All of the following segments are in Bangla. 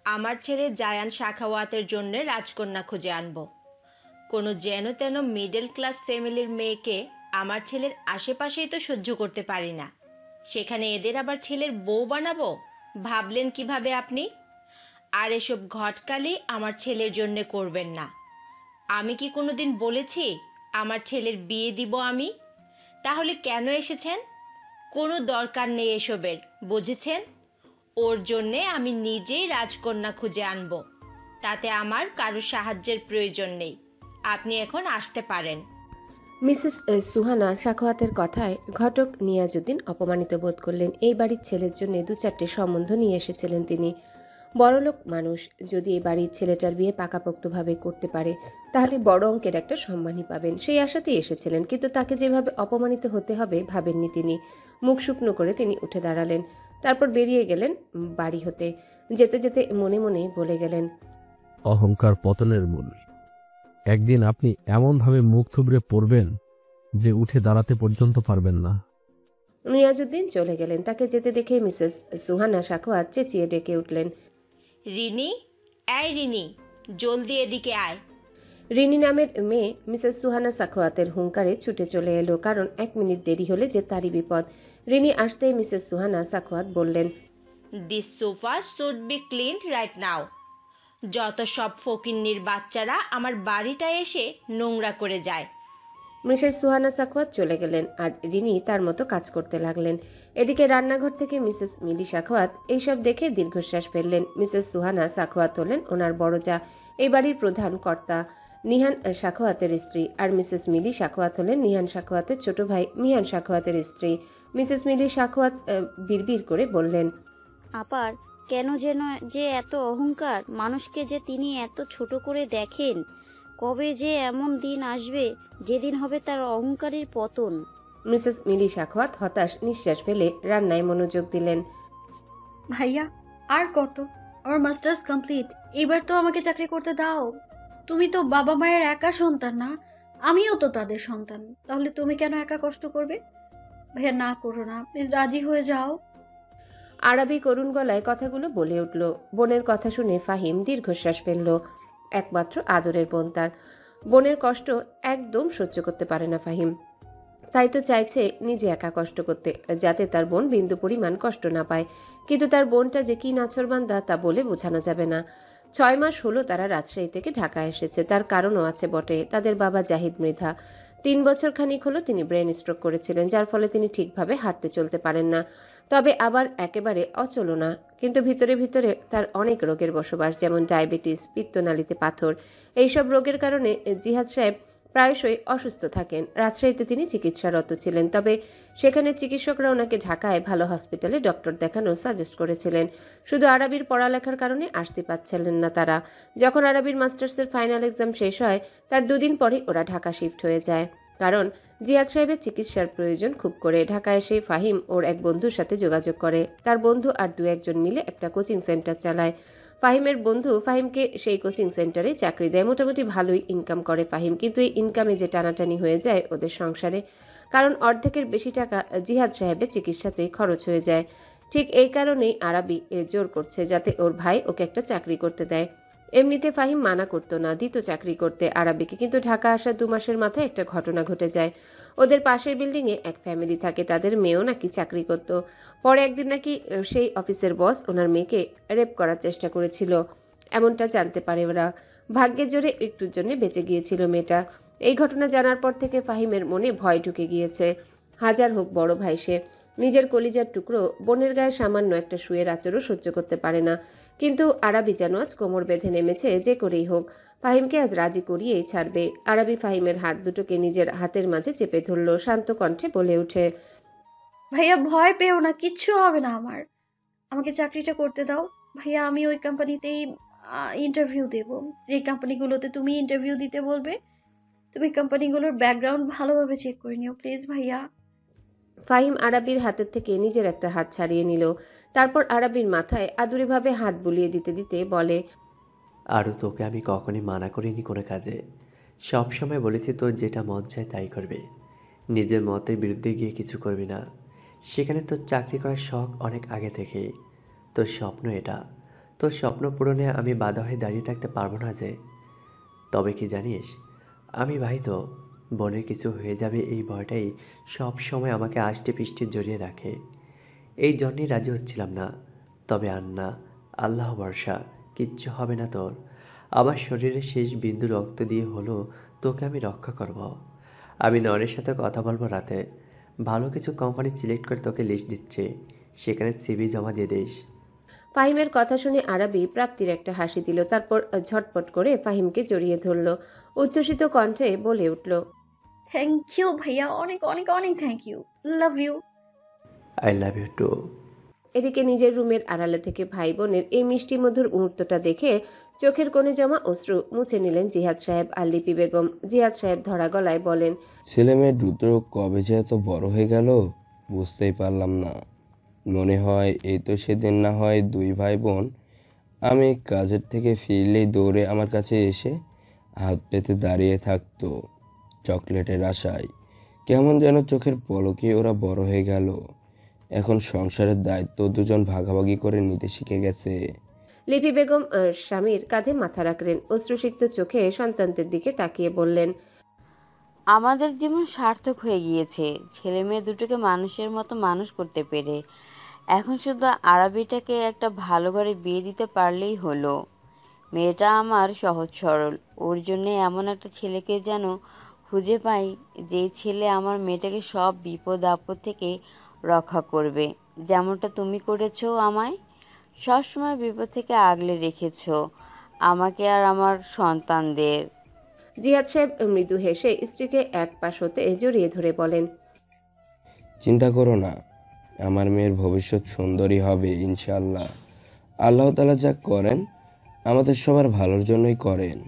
আমার ছেলে জায়ান শাখাওয়াতের জন্য রাজকন্যা খুঁজে আনবো। কোনো যেন তেন মিডল ক্লাস ফ্যামিলির মেয়েকে আমার ছেলের আশেপাশেই তো সহ্য করতে পারি না, সেখানে এদের আবার ছেলের বউ বানাবো, ভাবলেন কিভাবে আপনি? আর এসব ঘটকালি আমার ছেলের জন্য করবেন না। আমি কি কোনোদিন বলেছি আমার ছেলের বিয়ে দিব আমি? তাহলে কেন এসেছেন? কোনো দরকার নেই এসবের, বুঝেছেন? ওর জন্যে আমি নিজেই রাজকন্যা খুঁজে আনবো, তাতে আমার কারো সাহায্যের প্রয়োজন নেই। আপনি এখন আসতে পারেন। মিসেস সুহানা সাখাওয়াতের কথায় ঘটক নিয়াজউদ্দিন অপমানিত বোধ করলেন। এই বাড়ির ছেলের জন্য 2-4টে সম্বন্ধ নিয়ে এসেছিলেন তিনি। বড়লোক মানুষ, যদি এই বাড়ির ছেলেটার বিয়ে পাকাপোক্তভাবে করতে পারে তাহলে বড় অঙ্কের একটা সম্মানই পাবেন, সেই আশাতেই এসেছিলেন। কিন্তু তাকে যেভাবে অপমানিত হতে হবে ভাবেননি তিনি। মুখ শুকনো করে তিনি উঠে দাঁড়ালেন, তারপর বেরিয়ে গেলেন বাড়ি হতে। যেতে যেতে মনে মনে বলে গেলেন, অহংকার পতনের মূল। একদিন আপনি এমনভাবে মুখ থুবড়ে পড়বেন যে উঠে দাঁড়াতে পর্যন্ত পারবেন না। নিয়াজউদ্দিন চলে গেলেন। তাকে যেতে দেখে মিসেস সুহানা সাখাওয়াত চেঁচিয়ে ডেকে উঠলেন, রিনি, এই রিনি, জলদি এদিকে আয়। রিনি নামের মেয়ে মিসেস সুহানা সাখাওয়াতের হুঙ্কারে ছুটে চলে এলো, কারণ 1 মিনিট দেরি হলে যে তারই বিপদ। রিনি আসতেই মিসেস সুহানা সাখাওয়াত বললেন, this sofa should be cleaned right now. যত সব ফকিন্নির বাচ্চারা আমার বাড়িটায় এসে নোংরা করে যায়। মিসেস সুহানা সাখাওয়াত চলে গেলেন আর রিনি তার মতো কাজ করতে লাগলেন। এদিকে রান্নাঘর থেকে মিসেস মিলি সাখাওয়াত এইসব দেখে দীর্ঘশ্বাস ফেললেন। মিসেস সুহানা সাখাওয়াত হলেন ওনার বড় যা, এই বাড়ির প্রধান কর্তা, নিহান সাখাওয়াতের স্ত্রী। আর মিসেস মিলি সাখাওয়াত হলেন নিহান সাখাওয়াতের ছোট ভাই মিহান সাখাওয়াতের স্ত্রী। মিসেস মিলি সাখাওয়াত বিড়বিড় করে বললেন, আপার কেন যেন যে এত অহংকার, মানুষকে যে তিনি এত ছোট করে দেখেন। কবে যে এমন দিন আসবে যেদিন হবে তার অহংকারের পতন। মিসেস মিলি সাখাওয়াত হতাশ নিঃশ্বাস ফেলে রান্নায় মনোযোগ দিলেন। ভাইয়া, আর কত? আমার মাস্টার্স কমপ্লিট, এবার তো আমাকে চাকরি করতে দাও। তুমি তো বাবা মায়ের একা সন্তান না, আমিও তো তাদের সন্তান। তাহলে তুমি কেন একা কষ্ট করবে? ভাইয়া, না করো না, প্লিজ রাজি হয়ে যাও। আরবি করুণ গলায় কথাগুলো বলে উঠল। বোনের কথা শুনে ফাহিম দীর্ঘশ্বাস ফেলল। একমাত্র আদরের বোন তার, বোনের কষ্ট একদম সহ্য করতে পারে না ফাহিম। তাই তো চাইছে নিজে একা কষ্ট করতে, যাতে তার বোন বিন্দু পরিমাণ কষ্ট না পায়। কিন্তু তার বোনটা যে কি নাছোড়বান্দা তা বলে বোঝানো যাবে না। 6 মাস হলো তারা রাজশাহী থেকে ঢাকা এসেছে। তার কারণও আছে বটে। তাদের বাবা জাহিদ মৃধা। 3 বছর খানিক হলো তিনি ব্রেন স্ট্রোক করেছিলেন, যার ফলে তিনি ঠিকভাবে হাঁটতে চলতে পারেন না, তবে আবার একেবারে অচল না। কিন্তু ভিতরে ভিতরে তার অনেক রোগের বসবাস, যেমন ডায়াবেটিস, পিত্তনালীতে পাথর। এইসব রোগের কারণে জিহাদ সাহেব প্রায়শই অসুস্থ থাকেন। রাজশাহীতে তিনি চিকিৎসারত ছিলেন, তবে সেখানে চিকিৎসকরা ওনাকে ঢাকায় ভালো হসপিটালে ডক্টর দেখানো সাজেস্ট করেছিলেন। শুধু আরবির পড়ালেখার কারণে আসতে পারছিলেন না তারা। যখন আরবির মাস্টার্সের ফাইনাল এক্সাম শেষ হয় তার 2 দিন পরে ওরা ঢাকা শিফট হয়ে যায়, কারণ জিয়াদ সাহেবের চিকিৎসার প্রয়োজন খুব করে। ঢাকায় এসে ফাহিম ওর এক বন্ধুর সাথে যোগাযোগ করে। তার বন্ধু আর 2-1 জন মিলে একটা কোচিং সেন্টার চালায়। ফাহিমের বন্ধু ফাহিমকে সেই কোচিং সেন্টারে চাকরি দেয়। মোটামুটি ভালোই ইনকাম করে ফাহিম, কিন্তু এই ইনকামে যে টানাটানি হয়ে যায় ওদের সংসারে, কারণ অর্ধেকের বেশি টাকা জিহাদ সাহেবের চিকিৎসাতেই খরচ হয়ে যায়। ঠিক এই কারণেই আরবি জোর করছে যাতে ওর ভাই ওকে একটা চাকরি করতে দেয়। এমনিতে ফাহিম মানা করতো না, দিত চাকরি করতে আরবিকে, কিন্তু ঢাকা আসার 2 মাসের মাথায় একটা ঘটনা ঘটে যায়। ওদের পাশের বিল্ডিংয়ে এক ফ্যামিলি থাকে, তাদের মেয়েও নাকি চাকরি করত। পরে একদিন নাকি সেই অফিসের বস ওনার মেয়েকে রেপ করার চেষ্টা করেছিল, এমনটা জানতে পারে ওরা। ভাগ্যের জোরে একটুর জন্য বেঁচে গিয়েছিল মেয়েটা। এই ঘটনা জানার পর থেকে ফাহিমের মনে ভয় ঢুকে গিয়েছে। হাজার হোক বড় ভাই সে, নিজের কলিজার টুকরো বোনের গায়ে সামান্য একটা শুয়ের আচরও সহ্য করতে পারে না। কিন্তু আরবি যেন আজ কোমর বেঁধে নেমেছে, যে করেই হোক ফাহিমকে আজ রাজি করিয়েই ছাড়বে। আরবি ফাহিমের হাত দুটোকে নিজের হাতের মাঝে চেপে ধরল, শান্ত কণ্ঠে বলে ওঠে, ভাইয়া, ভয় পেও না, কিচ্ছু হবে না আমার। আমাকে চাকরিটা করতে দাও ভাইয়া। আমি ওই কোম্পানিতেই ইন্টারভিউ দেব, যে কোম্পানিগুলোতে তুমি ইন্টারভিউ দিতে বলবে। তুমি কোম্পানিগুলোর ব্যাকগ্রাউন্ড ভালোভাবে চেক করে নিও প্লিজ ভাইয়া। ফাহিম আরবির হাতের থেকে নিজের একটা হাত ছাড়িয়ে নিল, তারপর আরবির মাথায় আদুরেভাবে হাত বুলিয়ে দিতে দিতে বলে, আরও তোকে আমি কখনই মানা করিনি কোনো কাজে। সবসময় বলেছি তোর যেটা মন চায় তাই করবে, নিজের মতের বিরুদ্ধে গিয়ে কিছু করবি না। সেখানে তোর চাকরি করার শখ অনেক আগে থেকেই। তোর স্বপ্ন এটা। তোর স্বপ্ন পূরণে আমি বাধা হয়ে দাঁড়িয়ে থাকতে পারবো না যে। তবে কি জানিস, আমি ভাই তো, বোনের কিছু হয়ে যাবে এই ভয়টাই সব সময় আমাকে আষ্টে পিষ্টে জড়িয়ে রাখে। এই জন্যই রাজি হচ্ছিলাম না। তবে আর না, আল্লাহ ভরসা, কিচ্ছু হবে না তোর। আমার শরীরের শেষ বিন্দু রক্ত দিয়ে হলো তোকে আমি রক্ষা করব। আমি নয়নের সাথে কথা বলবো রাতে। ভালো কিছু কোম্পানি সিলেক্ট করে তোকে লিস্ট দিচ্ছে, সেখানে সিভি জমা দিয়ে দিস। ফাহিমের কথা শুনে আরাবি প্রাপ্তির একটা হাসি দিল, তারপর ঝটপট করে ফাহিমকে জড়িয়ে ধরল। উচ্ছ্বসিত কণ্ঠে বলে উঠল, থ্যাংক ইউ ভাইয়া, অনেক অনেক অনেক thank you. Love you. I love you too. এদিকে নিজের রুমের আড়ালে থেকে ভাই বোনের এই মিষ্টি মধুর মুহূর্তটা দেখে চোখের কোণে জমা অশ্রু মুছে নিলেন জিহাদ সাহেব আর লিপি বেগম। জিহাদ সাহেব ধরা গলায় বলেন, ছেলে মেয়ে দুটো কবে যে এত বড় হয়ে গেল বুঝতেই পারলাম না। মনে হয় এই তো সেদিন না হয় দুই ভাই বোন আমি কাজের থেকে ফিরলেই দৌড়ে আমার কাছে এসে হাত পেতে দাঁড়িয়ে থাকতো চকলেটের আশায়। কেমন যেন চোখের পলকে ওরা বড় হয়ে গেল। এখন সংসারের দায়িত্ব দুজন ভাগাভাগি করে নিতে শিখে গেছে। লিপি বেগম স্বামীর কাঁধে মাথা রাখলেন, অশ্রুসিক্ত চোখে সন্তানদের দিকে তাকিয়ে বললেন, আমাদের জীবন সার্থক হয়ে গিয়েছে ছেলে মেয়ে দুটোকে মানুষের মতো মানুষ করতে পেরে। এখন শুধু আরাবিটাকে একটা ভালো ঘরে বিয়ে দিতে পারলেই হলো। মেয়েটা আমার সহজ সরল, ওর জন্য এমন একটা ছেলেকে যেন খুঁজে পাই যে ছেলে আমার মেয়েটাকে সব বিপদ আপদ থেকে রক্ষা করবে, যেমনটা তুমি করেছো আমায়। সবসময় বিপদ থেকে আগলে রেখেছো আমাকে আর আমার সন্তানদের। জিহাদ সাহেব মৃদু হেসে স্ত্রীকে এক পাশ হতে জড়িয়ে ধরে বলেন, চিন্তা করো না, আমার মেয়ের ভবিষ্যৎ সুন্দরী হবে ইনশাআল্লাহ। আল্লাহ তাআলা যা করেন আমাদের সবার ভালোর জন্যই করেন।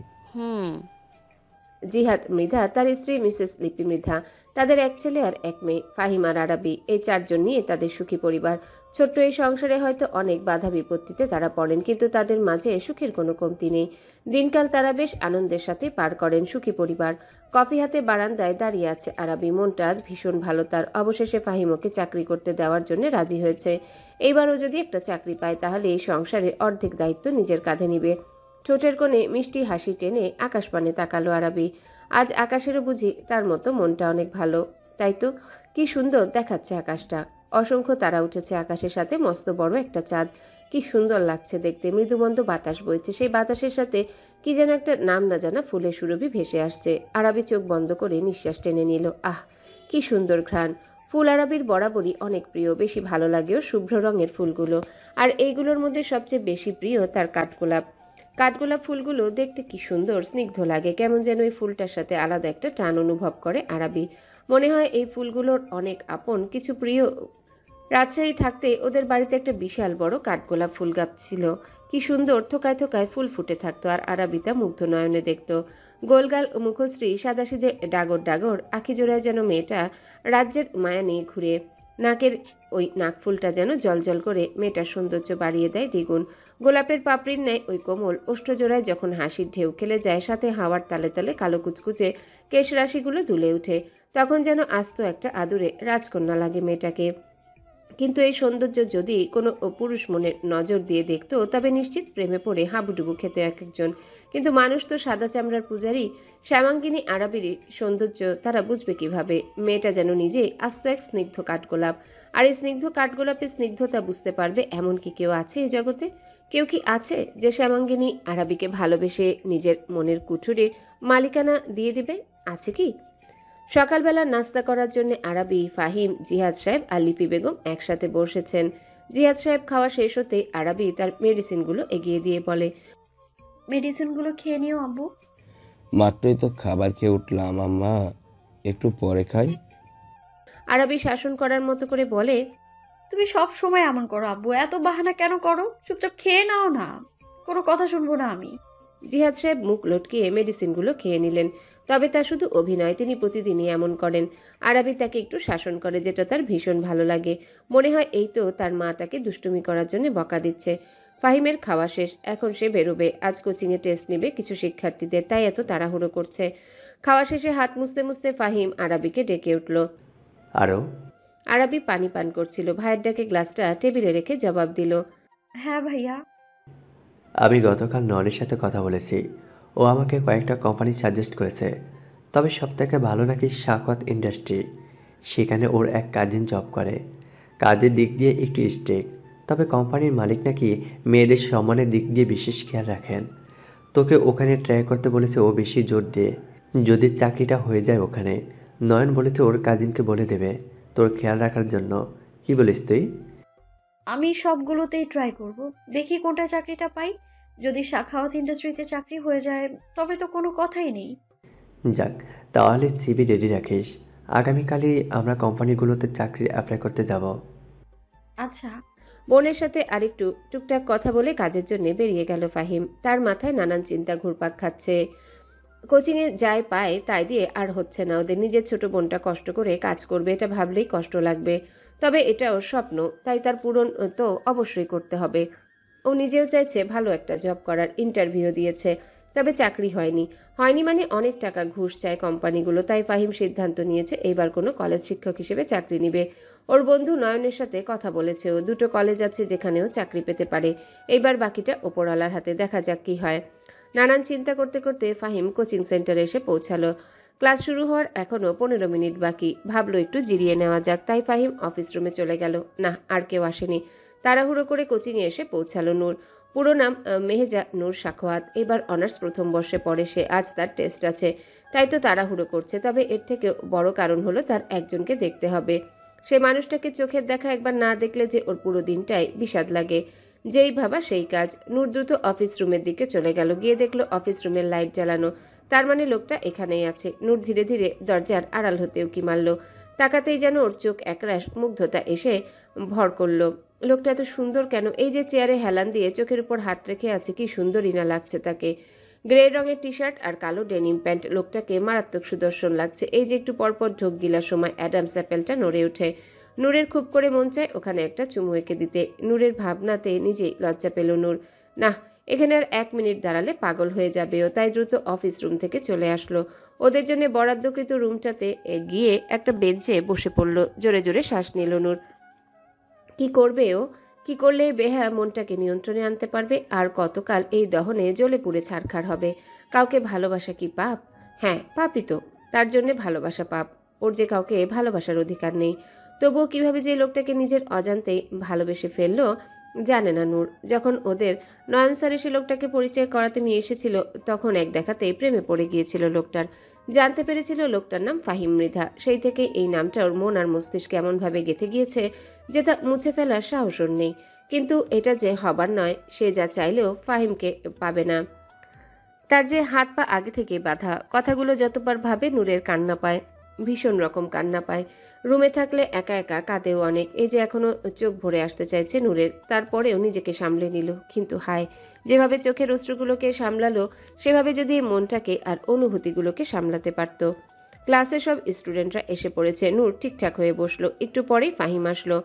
জিহাদ মৃধা, তার স্ত্রী মিসেস লিপি মৃধা, তাদের এক ছেলে আর এক মেয়ে, ফাহিম আর আরাবি, এই চারজন নিয়ে তাদের সুখী পরিবার। ছোট্ট এই সংসারে হয়তো অনেক বাধা বিপত্তিতে তারা পড়েন, কিন্তু তাদের মাঝে সুখের কোনো কমতি নেই। দিনকাল তারা বেশ আনন্দের সাথে পার করেন সুখী পরিবার। কফি হাতে বারান্দায় দাঁড়িয়ে আছে আরাবি, মনটা আজ ভীষণ ভালো তার। অবশেষে ফাহিমকে চাকরি করতে দেওয়ার জন্য রাজি হয়েছে। এইবারও যদি একটা চাকরি পায় তাহলে এই সংসারের অর্ধেক দায়িত্ব নিজের কাঁধে নিবে। ঠোঁটের কোণে মিষ্টি হাসি টেনে আকাশপানে তাকালো আরাবি। আজ আকাশেরও বুঝি তার মতো মনটা অনেক ভালো। তাই তো, কি সুন্দর দেখাচ্ছে আকাশটা। অসংখ্য তারা উঠেছে আকাশের সাথে, মস্ত বড় একটা চাঁদ। কি সুন্দর লাগছে দেখতে। মৃদুমন্দ বাতাস বইছে, সেই বাতাসের সাথে কি যেন একটা নাম না জানা ফুলের সুরভি ভেসে আসছে। আরাবি চোখ বন্ধ করে নিঃশ্বাস টেনে নিল। আহ, কি সুন্দর ঘ্রাণ। ফুল আরাবির বরাবরই অনেক প্রিয়, বেশি ভালো লাগেও শুভ্র রঙের ফুলগুলো। আর এইগুলোর মধ্যে সবচেয়ে বেশি প্রিয় তার কাঠগোলাপ। কাঠগোলাপ ফুলগুলো দেখতে কি সুন্দর, স্নিগ্ধ লাগে। কেমন যেন এই ফুলটার সাথে আলাদা একটা টান অনুভব করে আরাবি। মনে হয় এই ফুলগুলোর অনেক আপন কিছু প্রিয়। রাজশাহী থাকতে ওদের বাড়িতে একটা বিশাল বড় কাঠগোলাপ ফুল গাছ ছিল। কি সুন্দর থোকায় থোকায় ফুল ফুটে থাকতো, আর আরাবিতা মুগ্ধ নয়নে দেখত। গোলগাল মুখশ্রী, সাদাসিধে ডাগর ডাগর আখি জোড়ায় যেন মেয়েটা রাজ্যের মায়া নিয়ে ঘুরে। নাকের ওই নাকফুলটা যেন জলজল করে মেয়েটার সৌন্দর্য বাড়িয়ে দেয় দ্বিগুণ। গোলাপের পাপড়ির ন্যায় ওই কোমল ওষ্ঠজোড়ায় যখন হাসির ঢেউ খেলে যায়, সাথে হাওয়ার তালে তালে কালো কুচকুচে কেশরাশিগুলো দুলে ওঠে, তখন যেন আস্ত একটা আদুরে রাজকন্যা লাগে মেয়েটাকে। কিন্তু এই সৌন্দর্য যদি কোনো পুরুষ মনের নজর দিয়ে দেখতো তবে নিশ্চিত প্রেমে পড়ে হাবুডুবু খেতে এক একজন। কিন্তু মানুষ তো সাদা চামড়ার পূজারী। শ্যামাঙ্গিনী আরাবির সৌন্দর্য তারা বুঝবে কিভাবে? মেয়েটা যেন নিজেই আস্ত এক স্নিগ্ধ কাঠগোলাপ। আর এই স্নিগ্ধ কাঠগোলাপের স্নিগ্ধতা বুঝতে পারবে এমন কি কেউ আছে এই জগতে? কেউ কি আছে যে শ্যামাঙ্গিনী আরাবিকে ভালোবেসে নিজের মনের কুঠুরির মালিকানা দিয়ে দিবে? আছে কি? সকালবেলা নাস্তা করার জন্য আরাবি, ফাহিম, জিহাদ সাহেব আর লিপি বেগম একসাথে বসেছেন। জিহাদ সাহেব খাওয়া শেষ হতেই আরাবি তার মেডিসিনগুলো এগিয়ে দিয়ে বলে, মেডিসিনগুলো খেয়ে নিও আব্বু। মাত্রই তো খাবার খেয়ে উঠলাম আম্মা, একটু পরে খাই। আরাবি শাসন করার মতো করে বলে, তুমি সব সময় এমন করো আব্বু, এত বাহানা কেন করো? চুপচাপ খেয়ে নাও না, কোনো কথা শুনবো না আমি। জিহাদ সাহেব মুখ লটকিয়ে মেডিসিনগুলো খেয়ে নিলেন। তবে তা শুধু অভিনয়, তিনি প্রতিদিনই এমন করেন। আরাবি তাকে একটু শাসন করে, যেটা তার ভীষণ ভালো লাগে। মনে হয় এই তো তার মা তাকে দুষ্টুমি করার জন্য বকা দিচ্ছে। ফাহিমের খাওয়া শেষ, এখন সে বেরোবে। আজ কোচিংয়ে টেস্ট নেবে কিছু শিক্ষার্থীদের, তাই এত তাড়াহুড়ো করছে। খাওয়া শেষে হাত মুছতে মুছতে ফাহিম আরাবিকে ডেকে উঠল। আরও আরাবি পানি পান করছিল। ভাইয়ের ডাকে গ্লাসটা টেবিলে রেখে জবাব দিল, হ্যাঁ ভাইয়া। আমি গতকাল নয়নের সাথে কথা বলেছি। ও আমাকে কয়েকটা কোম্পানি সাজেস্ট করেছে, তবে সবথেকে ভালো নাকি সাকওয়াত ইন্ডাস্ট্রি। সেখানে ওর এক কাজিন জব করে। কাজের দিক দিয়ে একটু স্ট্রিক্ট, তবে কোম্পানির মালিক নাকি মেয়েদের সম্মানের দিক দিয়ে বিশেষ খেয়াল রাখেন। তোকে ওখানে ট্রাই করতে বলেছে ও বেশি জোর দিয়ে। যদি চাকরিটা হয়ে যায় ওখানে, নয়ন বলেছে ওর কাজিনকে বলে দেবে তোর খেয়াল রাখার জন্য। কি বলিস তুই? আমি সবগুলোতেই ট্রাই করব, দেখি কোনটা চাকরিটা পাই। যদি সাখাওয়াত ইন্ডাস্ট্রিতে চাকরি হয়ে যায় তবে তো কোনো কথাই নেই। যাক, তাহলে সিভি রেডি রাখিস। আগামীকালই আমরা কোম্পানিগুলোতে চাকরির অ্যাপ্লাই করতে যাব। আচ্ছা। বোনের সাথে আরেকটু টুকটাক কথা বলে কাজের জন্য বেরিয়ে গেল ফাহিম। তার মাথায় নানান চিন্তা ঘুরপাক খাচ্ছে। কোচিংয়ে যাই পায় তাই দিয়ে আর হচ্ছে না ওদের। নিজের ছোট বোনটা কষ্ট করে কাজ করবে এটা ভাবলেই কষ্ট লাগবে। তবে এটা ওর স্বপ্ন, তাই তার পূরণ তো অবশ্যই করতে হবে। ও নিজেও চাইছে ভালো একটা জব করার। ইন্টারভিউ দিয়েছে, তবে চাকরি হয়নি। মানে অনেক টাকা ঘুষ চায় কোম্পানিগুলো। তাই ফাহিম সিদ্ধান্ত নিয়েছে এইবার কোনো কলেজ শিক্ষক হিসেবে চাকরি নিবে। ওর বন্ধু নয়নের সাথে কথা বলেছে। ও দুটো কলেজ আছে যেখানেও চাকরি পেতে পারে। এইবার বাকিটা ওপরওয়ালার হাতে, দেখা যাক কি হয়। নানান চিন্তা করতে করতে ফাহিম কোচিং সেন্টারে এসে পৌঁছালো। ক্লাস শুরু হওয়ার এখনও 15 মিনিট বাকি। ভাবলো একটু জিরিয়ে নেওয়া যাক, তাই ফাহিম অফিস রুমে চলে গেল। না, আর কেউ আসেনি। তাড়াহুড়ো করে কোচিংয়ে এসে পৌঁছালো নূর। পুরো নাম মেহেজা নূর সাখাওয়াত। এবার অনার্স প্রথম বর্ষে পড়ে সে। আজ তার টেস্ট আছে, তাই তো তাড়াহুড়ো করছে। তবে এর থেকে বড় কারণ হলো তার একজনকে দেখতে হবে। সে মানুষটাকে চোখের দেখা একবার না দেখলে যে ওর পুরো দিনটাই বিষাদ লাগে। যেই ভাবা সেই কাজ। নূর দ্রুত অফিস রুমের দিকে চলে গেল। গিয়ে দেখলো অফিস রুমের লাইট জ্বালানো। তার মানে লোকটা এখানেই আছে। নূর ধীরে ধীরে দরজার আড়াল হতে উকি মারল। তাকাতেই যেন ওর চোখ একরাশ মুগ্ধতা এসে ভর করলো। লোকটা এত সুন্দর কেন? এই যে চেয়ারে হেলান দিয়ে চোখের উপর হাত রেখে আছে, কি সুন্দরই না লাগছে তাকে। গ্রে রঙের টি শার্ট আর কালো ডেনিম প্যান্ট, লোকটাকে মারাত্মক সুদর্শন লাগছে। এই যে একটু পরপর ঢোক গিলার সময় অ্যাডামস অ্যাপেলটা নড়ে ওঠে। নূরের খুব করে মন চায় ওখানে একটা চুমু এঁকে দিতে। নূরের ভাবনাতে নিজেই লজ্জা পেল নূর। না, এখানে আর 1 মিনিট দাঁড়ালে পাগল হয়ে যাবে ও। তাই দ্রুত অফিস রুম থেকে চলে আসলো। ওদের জন্য বরাদ্দকৃত রুমটাতে গিয়ে একটা বেঞ্চে বসে পড়ল। জোরে জোরে শ্বাস নিল নূর। কি করবে ও? কি করলে বেহা মনটাকে নিয়ন্ত্রণে আনতে পারবে? আর কতকাল এই দহনে জ্বলে পুড়ে ছারখার হবে? কাউকে ভালোবাসা কি পাপ? হ্যাঁ, পাপই তো। তার জন্য ভালোবাসা পাপ। ওর যে কাউকে ভালোবাসার অধিকার নেই। তবুও কিভাবে যে লোকটাকে নিজের অজান্তেই ভালোবেসে ফেললো জানে না নূর। যখন ওদের নয়ন স্যার এসে লোকটাকে পরিচয় করাতে নিয়ে এসেছিল, তখন এক দেখাতেই প্রেমে পড়ে গিয়েছিল লোকটার। জানতে পেরেছিল লোকটার নাম ফাহিম মৃধা। সেই থেকে এই নামটা ওর মন আর মস্তিষ্কে এমনভাবে গেঁথে গিয়েছে যে তা মুছে ফেলার সাহস ওর নেই। কিন্তু এটা যে হবার নয়, সে যা চাইলেও ফাহিমকে পাবে না। তার যে হাত পা আগে থেকে বাঁধা। কথাগুলো যতবার ভাবে নূরের কান্না পায়, ভীষণ রকম কান্না পায়। রুমে থাকলে একা একা কাঁদেও অনেক। এই যে এখনো চোখ ভরে আসতে চাইছে নূরের, তারপরেও নিজেকে সামলে নিল। কিন্তু হায়, যেভাবে চোখের অশ্রুগুলোকে সামলালো, সেভাবে যদি মনটাকে আর অনুভূতিগুলোকে সামলাতে পারত। ক্লাসে সব স্টুডেন্টরা এসে পড়েছে। নূর ঠিকঠাক হয়ে বসলো। একটু পরেই ফাহিম আসলো।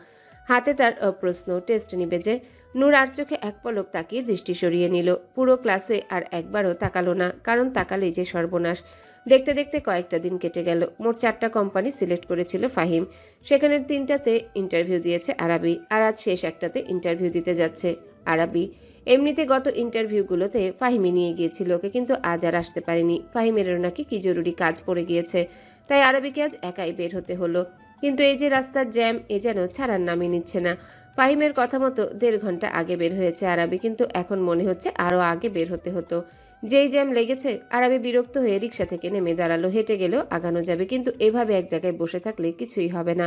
হাতে তার প্রশ্ন, টেস্ট নিবে যে। নূর আর চোখে এক পলক তাকিয়ে দৃষ্টি সরিয়ে নিল। পুরো ক্লাসে আর একবারও তাকালো না, কারণ তাকালেই যে সর্বনাশ। দেখতে দেখতে কয়েকটা দিন কেটে গেল। মোট 4টা কোম্পানি সিলেক্ট করেছিল ফাহিম। সেখানের 3টাতে ইন্টারভিউ দিয়েছে আরাবি, আর আজ শেষ একটাতে ইন্টারভিউ দিতে যাচ্ছে আরাবি। এমনিতে গত ইন্টারভিউগুলোতে ফাহিমই নিয়ে গিয়েছিল ওকে, কিন্তু আজ আর আসতে পারেনি। ফাহিমেরও নাকি কি জরুরি কাজ পড়ে গিয়েছে, তাই আরাবিকে আজ একাই বের হতে হলো। কিন্তু এই যে রাস্তার জ্যাম, এ যেন ছাড়ার নামই নিচ্ছে না। ফাহিমের কথা মতো 1.5 ঘন্টা আগে বের হয়েছে আরাবি, কিন্তু এখন মনে হচ্ছে আরও আগে বের হতে হতো। যেই জ্যাম লেগেছে, আরাবি বিরক্ত হয়ে রিক্সা থেকে নেমে দাঁড়ালো। হেঁটে গেলেও আগানো যাবে, কিন্তু এভাবে এক জায়গায় বসে থাকলে কিছুই হবে না।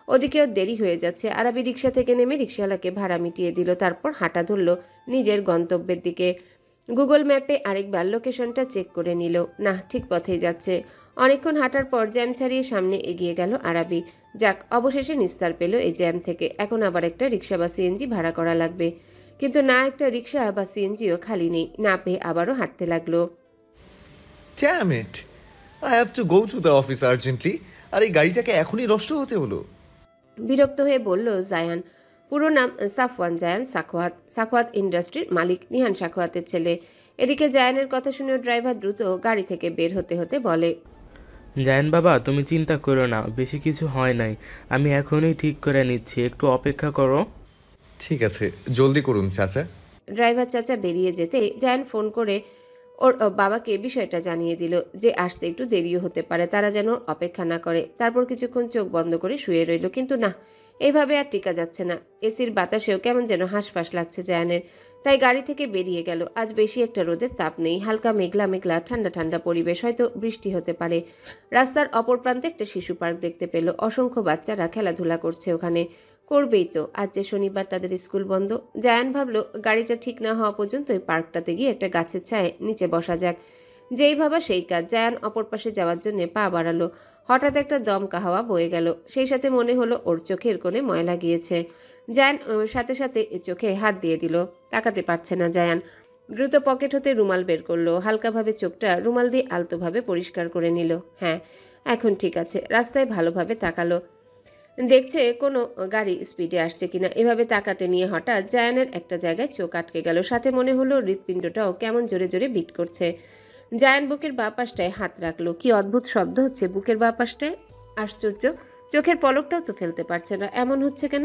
ওদিকেও দেরি হয়ে যাচ্ছে। আরাবি রিক্সা থেকে নেমে রিক্সাওয়ালাকে ভাড়া মিটিয়ে দিল। তারপর হাঁটা ধরল নিজের গন্তব্যের দিকে। গুগল ম্যাপে আরেকবার লোকেশনটা চেক করে নিল। না, ঠিক পথেই যাচ্ছে। অনেকক্ষণ হাঁটার পর জ্যাম ছাড়িয়ে সামনে এগিয়ে গেল আরাবি। যাক, অবশেষে নিস্তার পেল এই জ্যাম থেকে। এখন আবার একটা রিক্সা বা সিএনজি ভাড়া করা লাগবে। কিন্তু না, একটা রিক্সা বা সিএনজিও খালি নেই। না পেয়ে আবারও হাঁটতে লাগলো। Damn it! I have to go to the office urgently. আর এই গাড়িটাকে এখনই নষ্ট হতে হলো। বিরক্ত হয়ে বলল জায়ান। পুরো নাম সাফওয়ান জায়ান সাখাওয়াত। সাখাওয়াত ইন্ডাস্ট্রির মালিক নিহান সাখাওয়াতের ছেলে। এদিকে জায়ানের কথা শুনে ড্রাইভার দ্রুত গাড়ি থেকে বের হতে হতে বলে, জায়েন বাবা, তুমি চিন্তা করো না, বেশি কিছু হয় নাই। আমি এখনই ঠিক করে নিচ্ছি, একটু অপেক্ষা করো। ঠিক আছে, জলদি করুন চাচা। ড্রাইভার চাচা বেরিয়ে যেতে জায়ান ফোন করে ওর বাবাকে বিষয়টা জানিয়ে দিল যে আসতে একটু দেরিও হতে পারে, তারা যেন অপেক্ষা না করে। তারপর কিছুক্ষণ চোখ বন্ধ করে শুয়ে রইল, কিন্তু না, এইভাবে আর টিকা যাচ্ছে না। এসির বাতাসেও কেমন যেন হাঁসফাঁস লাগছে জায়ানের, তাই গাড়ি থেকে বেরিয়ে গেল। আজ বেশি একটা রোদের তাপ নেই, হালকা মেঘলা মেঘলা ঠান্ডা ঠান্ডা পরিবেশ, হয়তো বৃষ্টি হতে পারে। রাস্তার অপর প্রান্তে একটা শিশু পার্ক দেখতে পেল, অসংখ্য বাচ্চারা খেলাধুলা করছে ওখানে। করবেই তো, আজ যে শনিবার তাদের স্কুল বন্ধ। জায়ান ভাবলো গাড়িটা ঠিক না হওয়া পর্যন্ত ওই পার্কটাতে গিয়ে একটা গাছের ছায়ে নিচে বসা যাক। যেই ভাবা সেই কাজ, জায়ান অপর পাশে যাওয়ার জন্য পা বাড়ালো। হঠাৎ একটা দমকা হাওয়া বয়ে গেল, সেই সাথে মনে হলো ওর চোখের কোণে ময়লা গিয়েছে। জায়ান সাথে সাথে চোখে হাত দিয়ে দিল, তাকাতে পারছে না জায়ান। দ্রুত পকেট হতে রুমাল বের করলো, হালকাভাবে চোখটা রুমাল দিয়ে আলতোভাবে পরিষ্কার করে নিল। হ্যাঁ, এখন ঠিক আছে। রাস্তায় ভালোভাবে তাকালো, দেখছে কোনো গাড়ি স্পিডে আসছে কিনা। এভাবে তাকাতে নিয়ে হঠাৎ জায়ানের একটা জায়গায় চোখ আটকে গেল, সাথে মনে হলো হৃৎপিণ্ডটাও কেমন জোরে জোরে বিট করছে। জায়ান বুকের বাঁ পাশটায় হাত রাখলো, কি অদ্ভুত শব্দ হচ্ছে বুকের বাঁ পাশটায়। আশ্চর্য, চোখের পলকটাও তো ফেলতে পারছে না, এমন হচ্ছে কেন?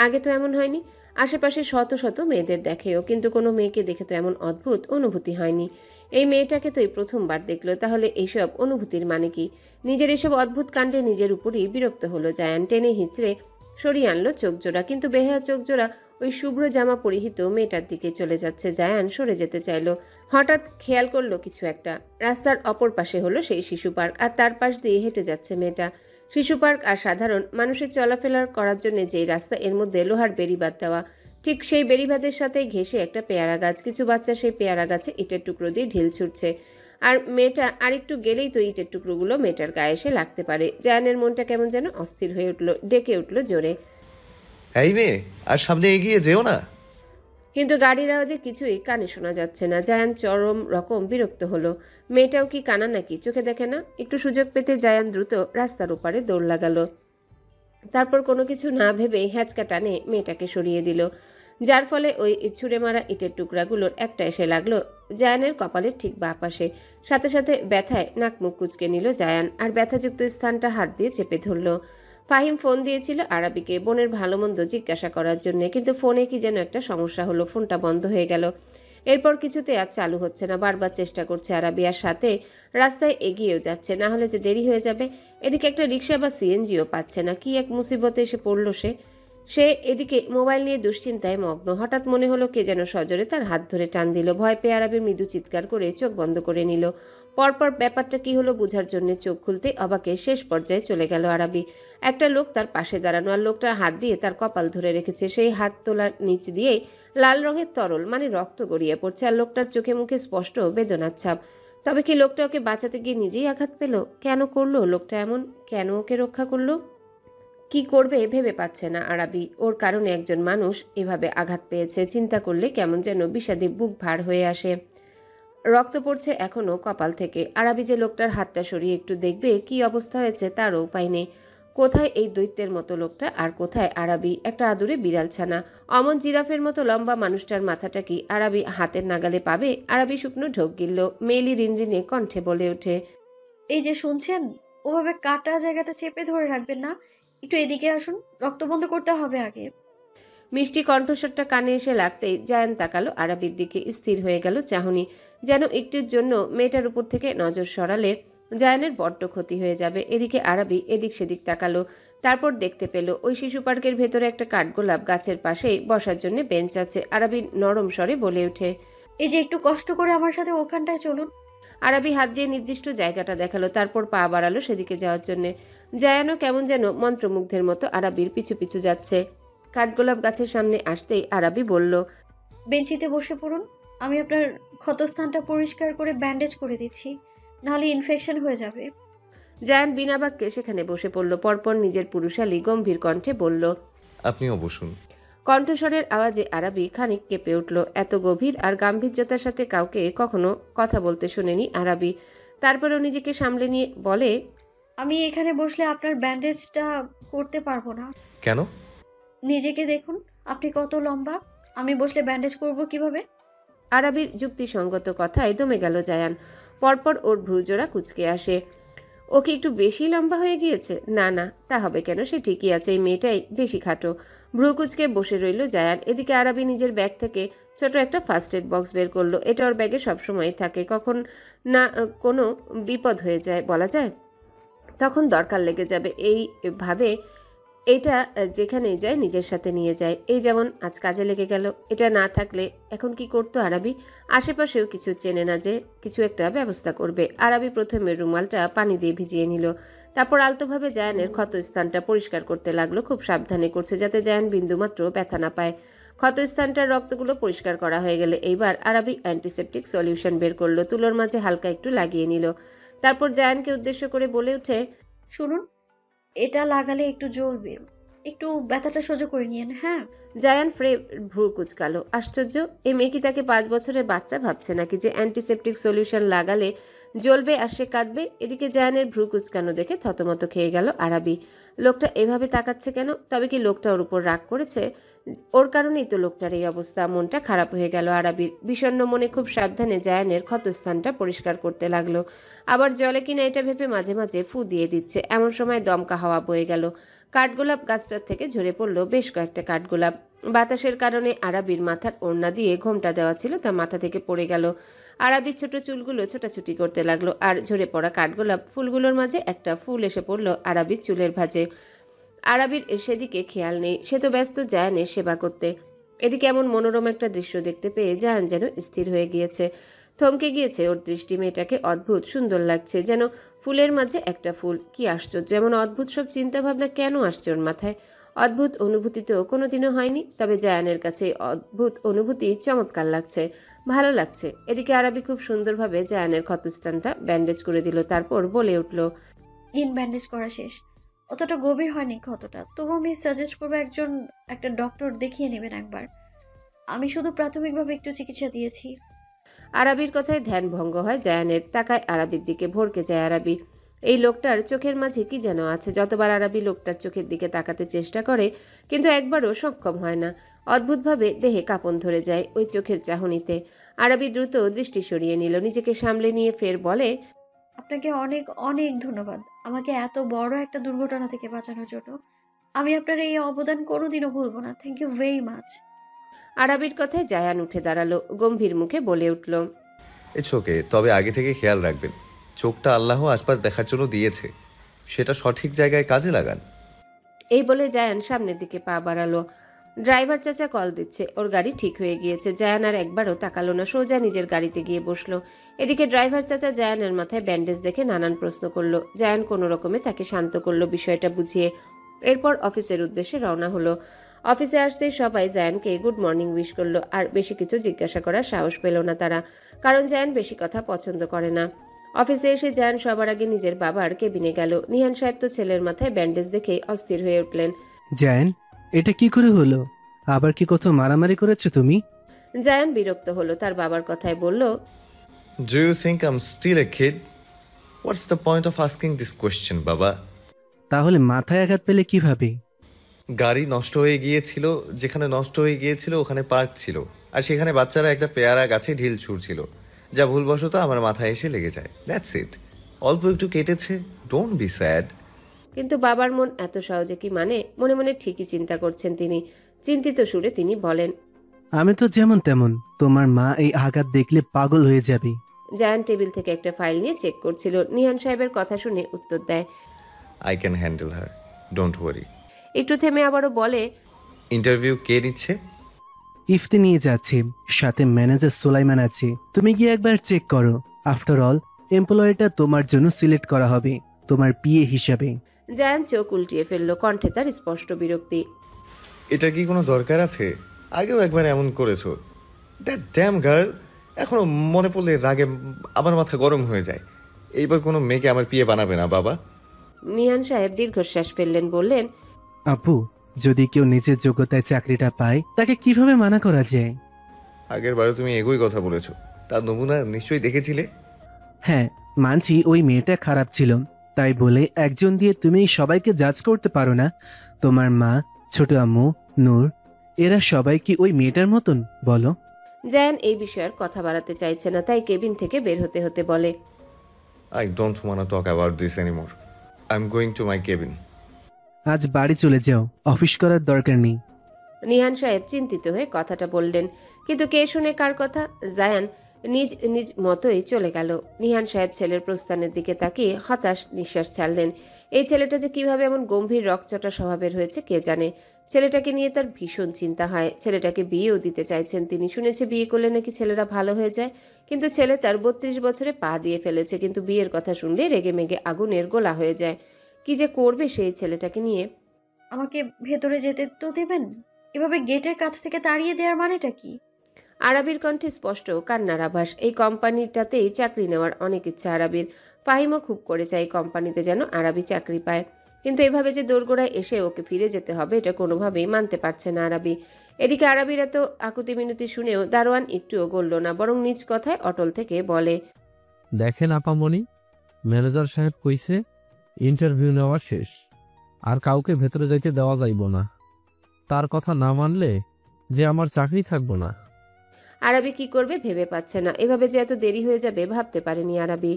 আগে তো এমন হয়নি। আশেপাশে শত শত মেয়েদের দেখেও, কিন্তু কোনো মেয়েকে দেখে তো এমন অদ্ভুত অনুভূতি হয়নি। এই মেয়েটাকে তো এই প্রথমবার দেখলো, তাহলে এইসব অনুভূতির মানে কি? নিজের এসব অদ্ভুত কাণ্ডে নিজের উপরই বিরক্ত হলো জায়ান। টেনে হিঁচড়ে সরিয়ে আনলো চোখজোড়া, কিন্তু বেহায়া চোখজোড়া ওই শুভ্র জামা পরিহিত মেয়েটার দিকে চলে যাচ্ছে। জায়ান সরে যেতে চাইলো, হঠাৎ খেয়াল করলো কিছু একটা। রাস্তার অপর পাশে হলো সেই শিশু পার্ক, আর তার পাশ দিয়ে হেঁটে যাচ্ছে মেয়েটা। শিশু পার্ক আর সাধারণ মানুষের চলাফেরা করার জন্য যেই রাস্তা, এর মধ্যে লোহার বেড়িবাঁধ দেওয়া। ঠিক সেই বেড়িবাঁধের সাথে ঘেঁষে একটা পেয়ারা গাছ। কিছু বাচ্চা সেই পেয়ারা গাছে ইটের টুকরো দিয়ে ঢিল ছুটছে, আর মেয়েটা আরেকটু গেলেই তো ইটের টুকরোগুলো মেয়েটার গায়ে এসে লাগতে পারে। জায়ানের মনটা কেমন যেন অস্থির হয়ে উঠলো, ডেকে উঠলো জোরে, এই মেয়ে, আর সামনে এগিয়ে যেও না। কিন্তু গাড়ির আওয়াজে কিছুই কানে শোনা যাচ্ছে না। জায়ান চরম রকম বিরক্ত হলো। মেয়েটাও কি কানা নাকি, চোখে দেখে না? একটু সুযোগ পেতে জায়ান দ্রুত রাস্তার ওপারে দৌড় লাগালো। তারপর কোনো কিছু না ভেবে হ্যাঁচকা টানে মেয়েটাকে সরিয়ে দিল, যার ফলে ওই ছুঁড়ে মারা ইটের টুকরাগুলোর একটা এসে লাগলো জায়ানের কপালের ঠিক বাঁ পাশে। সাথে সাথে ব্যথায় নাক মুখ কুচকে নিল জায়ান, আর ব্যথাযুক্ত স্থানটা হাত দিয়ে চেপে ধরল। ফাহিম ফোন দিয়েছিল আরাবিকে বোনের ভালো মন্দ জিজ্ঞাসা করার জন্য, কিন্তু ফোনে কি যেন একটা সমস্যা হলো, ফোনটা বন্ধ হয়ে গেল। এরপর কিছুতে আর চালু হচ্ছে না, বারবার চেষ্টা করছে আরাবি, আর সাথে রাস্তায় এগিয়েও যাচ্ছে, না হলে যে দেরি হয়ে যাবে। এদিকে একটা রিক্সা বা সিএনজিও পাচ্ছে না, কি এক মুসিবতে এসে পড়ল সে এদিকে মোবাইল নিয়ে দুশ্চিন্তায় মগ্ন। হঠাৎ মনে হলো কে যেন সজোরে তার হাত ধরে টান দিল। ভয় পেয়ে আরাবি মৃদু চিৎকার করে চোখ বন্ধ করে নিল। পরপর ব্যাপারটা কি হলো বুঝার জন্য চোখ খুলতে অবাকে শেষ পর্যায়ে চলে গেল আরাবি। একটা লোক তার পাশে দাঁড়ানো, আর লোকটার হাত দিয়ে তার কপাল ধরে রেখেছে। সেই হাত তোলার নিচ দিয়েই লাল রঙের তরল, মানে রক্ত গড়িয়ে পড়ছে, আর লোকটার চোখে মুখে স্পষ্ট বেদনার ছাপ। তবে কি লোকটা ওকে বাঁচাতে গিয়ে নিজেই আঘাত পেল? কেন করলো লোকটা এমন? কেন ওকে রক্ষা করলো? কি করবে ভেবে পাচ্ছে না আরাবি। ওর কারণে একজন মানুষ এভাবে আঘাত পেয়েছে, চিন্তা করলে কেমন যেন বিষাদে বুক ভার হয়ে আসে। রক্ত পড়ছে এখনো কপাল থেকে। আরাবি যে লোকটার হাতটা সরিয়ে একটু দেখবে কি অবস্থা হয়েছে তারও উপায় নেই। কোথায় এই দৈত্যের মতো লোকটা, আর কোথায় আরাবি, একটা আদুরে বিড়াল ছানা? অমন জিরাফের মতো লম্বা মানুষটার মাথাটা কি আরাবি হাতের নাগালে পাবে? আরাবি শুকনো ঢোক গিলল, মেয়েলি রিনরিনে কণ্ঠে বলে ওঠে, এই যে শুনছেন, ওভাবে কাটা জায়গাটা চেপে ধরে রাখবেন না, একটু এদিকে আসুন, রক্ত বন্ধ করতে হবে আগে। মিষ্টি কণ্ঠস্বরটা কানে এসে লাগতেই জায়ান তাকালো আরাবির দিকে। স্থির হয়ে গেল চাহনি, যেন একটির জন্য মেয়েটার উপর থেকে নজর সরালে জায়ানের বড্ড ক্ষতি হয়ে যাবে। এদিকে আরাবি এদিক সেদিক তাকালো, তারপর দেখতে পেল ওই শিশু পার্কের ভেতরে একটা কাঠগোলাপ গাছের পাশেই বসার জন্য বেঞ্চ আছে। আরাবি নরম স্বরে বলে ওঠে, এই যে একটু কষ্ট করে আমার সাথে ওখানটায় চলুন। আরাবি হাত দিয়ে নির্দিষ্ট জায়গাটা দেখালো, তারপর পা বাড়ালো সেদিকে যাওয়ার জন্য। জায়ানও কেমন যেন মন্ত্রমুগ্ধের মতো আরাবির পিছু পিছু যাচ্ছে। কাঠগোলাপ গাছের সামনে আসতেই আরাবি বলল, বেঞ্চিতে বসে পড়ুন, আমি আপনার ক্ষতস্থানটা পরিষ্কার করে ব্যান্ডেজ করে দিচ্ছি, নাহলে ইনফেকশন হয়ে যাবে। জায়ান বিনা বাক্যে সেখানে বসে পড়ল। পরপর নিজের পুরুষালী গম্ভীর কণ্ঠে বলল, আপনিও বসুন। কণ্ঠস্বরের আওয়াজে আরাবি খানিক কেঁপে উঠল। এত গভীর আর গাম্ভীর্যতার সাথে কাউকে কখনো কথা বলতে শোনেনি আরাবি। তারপরেও নিজেকে সামলে নিয়ে বলে, আমি এখানে বসলে আপনার ব্যান্ডেজটা করতে পারবো না। কেন? নিজেকে দেখুন, আপনি কত লম্বা, আমি বসলে ব্যান্ডেজ করব কিভাবে? আরাবির যুক্তিসঙ্গত কথায় দমে গেল জায়ান। পরপর ওর ভ্রুজোড়া কুঁচকে আসে। ও কি একটু বেশি লম্বা হয়ে গিয়েছে? না না, তা হবে কেন, সে ঠিকই আছে, এই মেয়েটাই বেশি খাটো। ভ্রুকুচকে বসে রইল জায়ান। এদিকে আরাবি নিজের ব্যাগ থেকে ছোট একটা ফার্স্ট এড বক্স বের করলো। এটা ওর ব্যাগে সবসময় থাকে, কখন না কোনো বিপদ হয়ে যায় বলা যায়, তখন দরকার লেগে যাবে। এইভাবে এটা যেখানেই যায় নিজের সাথে নিয়ে যায়। এই যেমন আজ কাজে লেগে গেল। এটা না থাকলে এখন কি করতো আরাবি? আশেপাশেও কিছু চেনে না যে কিছু একটা ব্যবস্থা করবে। আরাবি প্রথমে রুমালটা পানি দিয়ে ভিজিয়ে নিল, তারপর আলতোভাবে জায়ানের ক্ষতস্থানটা পরিষ্কার করতে লাগলো। খুব সাবধানে করছে যাতে জায়ান বিন্দুমাত্র ব্যথা না পায়। ক্ষতস্থানটার রক্তগুলো পরিষ্কার করা হয়ে গেলে এইবার আরাবি অ্যান্টিসেপটিক সলিউশন বের করলো, তুলোর মাঝে হালকা একটু লাগিয়ে নিল। তারপর জায়ানকে উদ্দেশ্য করে বলে ওঠে, শুনুন, এটা লাগালে একটু জ্বলবে, একটু ব্যথাটা সহ্য করে নিয়েন। হ্যাঁ। জায়ান ভ্রু কুচকালো। আশ্চর্য, এই মেয়ে কি তাকে 5 বছরের বাচ্চা ভাবছে নাকি যে অ্যান্টিসেপটিক সলিউশন লাগালে জ্বলবে আর সে কাঁদবে? এদিকে জায়ানের ভ্রু কুচকানো দেখে থতমত খেয়ে গেল আরাবি। লোকটা এভাবে তাকাচ্ছে কেন? তবে কি লোকটা ওর উপর রাগ করেছে? ওর কারণেই তো লোকটার এই অবস্থা। মনটা খারাপ হয়ে গেল আরাবির। বিষণ্ণ মনে খুব সাবধানে জায়ানের ক্ষতস্থানটা পরিষ্কার করতে লাগলো। আবার জলে কিনা এটা ভেবে মাঝে মাঝে ফু দিয়ে দিচ্ছে। এমন সময় দমকা হাওয়া বয়ে গেল। কাঠগোলাপ গাছটার থেকে ঝরে পড়লো বেশ কয়েকটা কাঠগোলাপ। বাতাসের কারণে আরাবির মাথার ওড়না দিয়ে ঘোমটা দেওয়া ছিল, তা মাথা থেকে পড়ে গেল। আরাবির ছোট চুলগুলো ছোটাছুটি করতে লাগলো, আর ঝরে পড়া কাঠগোলাপ ফুলগুলোর মাঝে একটা ফুল এসে পড়লো আরাবির চুলের ভাঁজে। আরাবির সেদিকে খেয়াল নেই, সে তো ব্যস্ত জায়ানের সেবা করতে। এদিকে এমন মনোরম একটা দৃশ্য দেখতে পেয়ে জায়ান যেন স্থির হয়ে গিয়েছে, থমকে গিয়েছে। ওর দৃষ্টি মেয়েটাকে অদ্ভুত সুন্দর লাগছে, যেন ফুলের মাঝে একটা ফুল। কি আশ্চর্য, এমন অদ্ভুত সব চিন্তা ভাবনা কেন আসছে ওর মাথায়? অদ্ভুত অনুভূতি তো কোনোদিনও হয়নি, তবে জায়ানের কাছে অদ্ভুত অনুভূতি চমৎকার লাগছে, ভালো লাগছে। এদিকে আরাবি খুব সুন্দরভাবে জায়ানের ক্ষতস্থানটা ব্যান্ডেজ করে দিল, তারপর বলে উঠল, দিন ব্যান্ডেজ করা শেষ। অতটা গভীর হয়নি ক্ষতটা, তবু আমি সাজেস্ট করবো একটা ডক্টর দেখিয়ে নেবেন একবার। আমি শুধু প্রাথমিকভাবে একটু চিকিৎসা দিয়েছি। আরাবির কথায় ধ্যান ভঙ্গ হয় জায়ানের। তাকায় আরাবির দিকে, ভরকে যায় আরাবি। এই লোকটার চোখের মাঝে কি যেন আছে। যতবার আরাবি লোকটার চোখের দিকে তাকাতে চেষ্টা করে, কিন্তু একবারও সক্ষম হয় না। অদ্ভুতভাবে দেহে কাঁপন ধরে যায় ওই চোখের চাহনিতে। আরাবি দ্রুত দৃষ্টি সরিয়ে নিল, নিজেকে সামলে নিয়ে ফের বলে, আপনাকে অনেক অনেক ধন্যবাদ আমাকে এত বড় একটা দুর্ঘটনা থেকে বাঁচানোর জন্য। আমি আপনার এই অবদান কোনোদিনও ভুলবো না। Thank you very much. আরাবির কথায় জায়ান উঠে দাঁড়ালো, গম্ভীর মুখে বলে উঠল, ইটস ওকে, তবে আগে থেকে খেয়াল রাখবেন, চোখটা আল্লাহ আশপাশ দেখার জন্য দিয়েছে, সেটা সঠিক জায়গায় কাজে লাগান। এই বলে জায়ান সামনের দিকে পা বাড়ালো। ড্রাইভার চাচা কল দিচ্ছে, ওর গাড়ি ঠিক হয়ে গিয়েছে। জায়ান আর একবারও তাকালো না, সোজা নিজের গাড়িতে গিয়ে বসলো। এদিকে ড্রাইভার চাচা জায়ানের মাথায় ব্যান্ডেজ দেখে নানান প্রশ্ন করলো। জায়ান কোনো রকমে তাকে শান্ত করলো বিষয়টা বুঝিয়ে। এরপর অফিসের উদ্দেশ্যে রওনা হলো। অফিসে আসতেই সবাই জায়ানকে গুড মর্নিং উইশ করলো, আর বেশি কিছু জিজ্ঞাসা করার সাহস পেল না তারা, কারণ জায়ান বেশি কথা পছন্দ করে না। অফিসে এসে জায়ান সবার আগে নিজের বাবার কেবিনে গেল। নিহান সাহেব তো ছেলের মাথায় ব্যান্ডেজ দেখে অস্থির হয়ে উঠলেন। জায়ান, এটা কি করে হলো? আবার কি কত মারামারি করেছো তুমি? জায়ান বিরক্ত হলো তার বাবার কথায়, বলল, do you think I am still a kid? What's the point of asking this question বাবা? তাহলে মাথায় আঘাত পেলে কিভাবে? গাড়ি নষ্ট হয়ে গিয়েছিল, যেখানে নষ্ট হয়ে গিয়েছিল ওখানে পার্ক ছিল, আর সেখানে বাচ্চারা একটা পেয়ারা গাছে ঢিল ছুঁড়ছিল, যা ভুলবশত আমার মাথায় এসে লেগে যায়। That's it. অল্প একটু কেটেছে, ডোন্ট বি স্যাড। কিন্তু বাবার মন এত সহজে কি মানে? মনে মনে ঠিকই চিন্তা করছেন তিনি। চিন্তিত সুরে তিনি বলেন, আমি তো যেমন তেমন, তোমার মা এই আঘাত দেখলে পাগল হয়ে যাবে। জায়ান টেবিল থেকে একটা ফাইল নিয়ে চেক করছিল। নিহান সাহেবের কথা শুনে উত্তর দেয়, I can handle her, don't worry. একটু থেমে আবারও বলে, ইন্টারভিউ কে নিচ্ছে? ইফতি নিয়ে যাচ্ছে, সাথে ম্যানেজার সুলাইমান আছে। তুমি গিয়ে একবার চেক করো। আফটার অল, এমপ্লয়িটা তোমার জন্য সিলেক্ট করা হবে তোমার পিএ হিসাবে। জায়ান চোখ উল্টিয়ে ফেললো, কণ্ঠে তার স্পষ্ট বিরক্তি। এটা কি কোনো দরকার আছে? আগেও একবার এমন করেছো। দ্যাট ড্যাম গার্ল, এখনো মনে পড়লে রাগে আমার মাথা গরম হয়ে যায়। এইবার কোনো মেয়েকে আমার পিয়ে বানাবে না বাবা। নিহান সাহেব দীর্ঘশ্বাস ফেললেন, বললেন, আপু, যদি কেউ নিজের যোগ্যতায় চাকরিটা পায়, তাকে কিভাবে মানা করা যায়? আগের বারে তুমি এগোই কথা বলেছো, তার নমুনা নিশ্চয়ই দেখেছিলে। হ্যাঁ, মানছি ওই মেয়েটা খারাপ ছিল, তাই বলে একজন দিয়ে তুমি সবাইকে জাজ করতে পারো না। তোমার মা, ছোট আম্মু, নূর, এরা সবাই কি ওই মেয়েটার মতন বলো? জায়ান এই বিষয়ে আর কথা বাড়াতে চাইছে না, তাই কেবিন থেকে বের হতে হতে বলে, I don't want to talk about this anymore. I'm going to my cabin. আজ বাড়ি চলে যাও, অফিস করার দরকার নেই। নিহান সাহেব চিন্তিত হয়ে কথাটা বললেন, কিন্তু কে শুনে কার কথা? জায়ান নিজ নিজ মতোই চলে গেল। নিহান সাহেব ছেলের প্রস্থানের দিকে তাকিয়ে হতাশ নিঃশ্বাস ছাড়লেন। এই ছেলেটা যে কিভাবে এমন গম্ভীর রকচটা স্বভাবের হয়েছে কে জানে। ছেলেটাকে নিয়ে তার ভীষণ চিন্তা হয়। ছেলেটাকে বিয়েও দিতে চাইছেন তিনি। শুনেছে বিয়ে করলে নাকি ছেলেরা ভালো হয়ে যায়, কিন্তু ছেলে তার 32 বছরে পা দিয়ে ফেলেছে, কিন্তু বিয়ের কথা শুনলে রেগে মেগে আগুনের গোলা হয়ে যায়। কি যে করবে সেই ছেলেটাকে নিয়ে। আমাকে ভেতরে যেতে তো দেবেন? এভাবে গেটের কাছ থেকে তাড়িয়ে দেওয়ার মানেটা কি? আরাবির কণ্ঠে স্পষ্ট কান্নার আভাস। এই কোম্পানিটাতেই চাকরি নেওয়ার অনেক ইচ্ছা আরাবির। ফাহিমও খুব করে চায় কোম্পানিতে যেন আরাবি চাকরি পায়, কিন্তু এভাবে যে দোরগোড়ায় এসে ওকে ফিরে যেতে হবে এটা কোনোভাবেই মানতে পারছে না আরাবি। এদিকে আরাবির এত আকুতি মিনতি শুনেও দারোয়ান একটুও গলল না, বরং নিজ কথায় অটল থেকে বলে, দেখেন আপামনি, ম্যানেজার সাহেব কইছে ইন্টারভিউ নেওয়া শেষ, আর কাউকে ভেতরে যাইতে দেওয়া যাইব না। তার কথা না মানলে যে আমার চাকরি থাকবো না। আরাবি কি করবে ভেবে পাচ্ছে না। এভাবে যে এত দেরি হয়ে যাবে ভাবতে পারেনি আরাবি,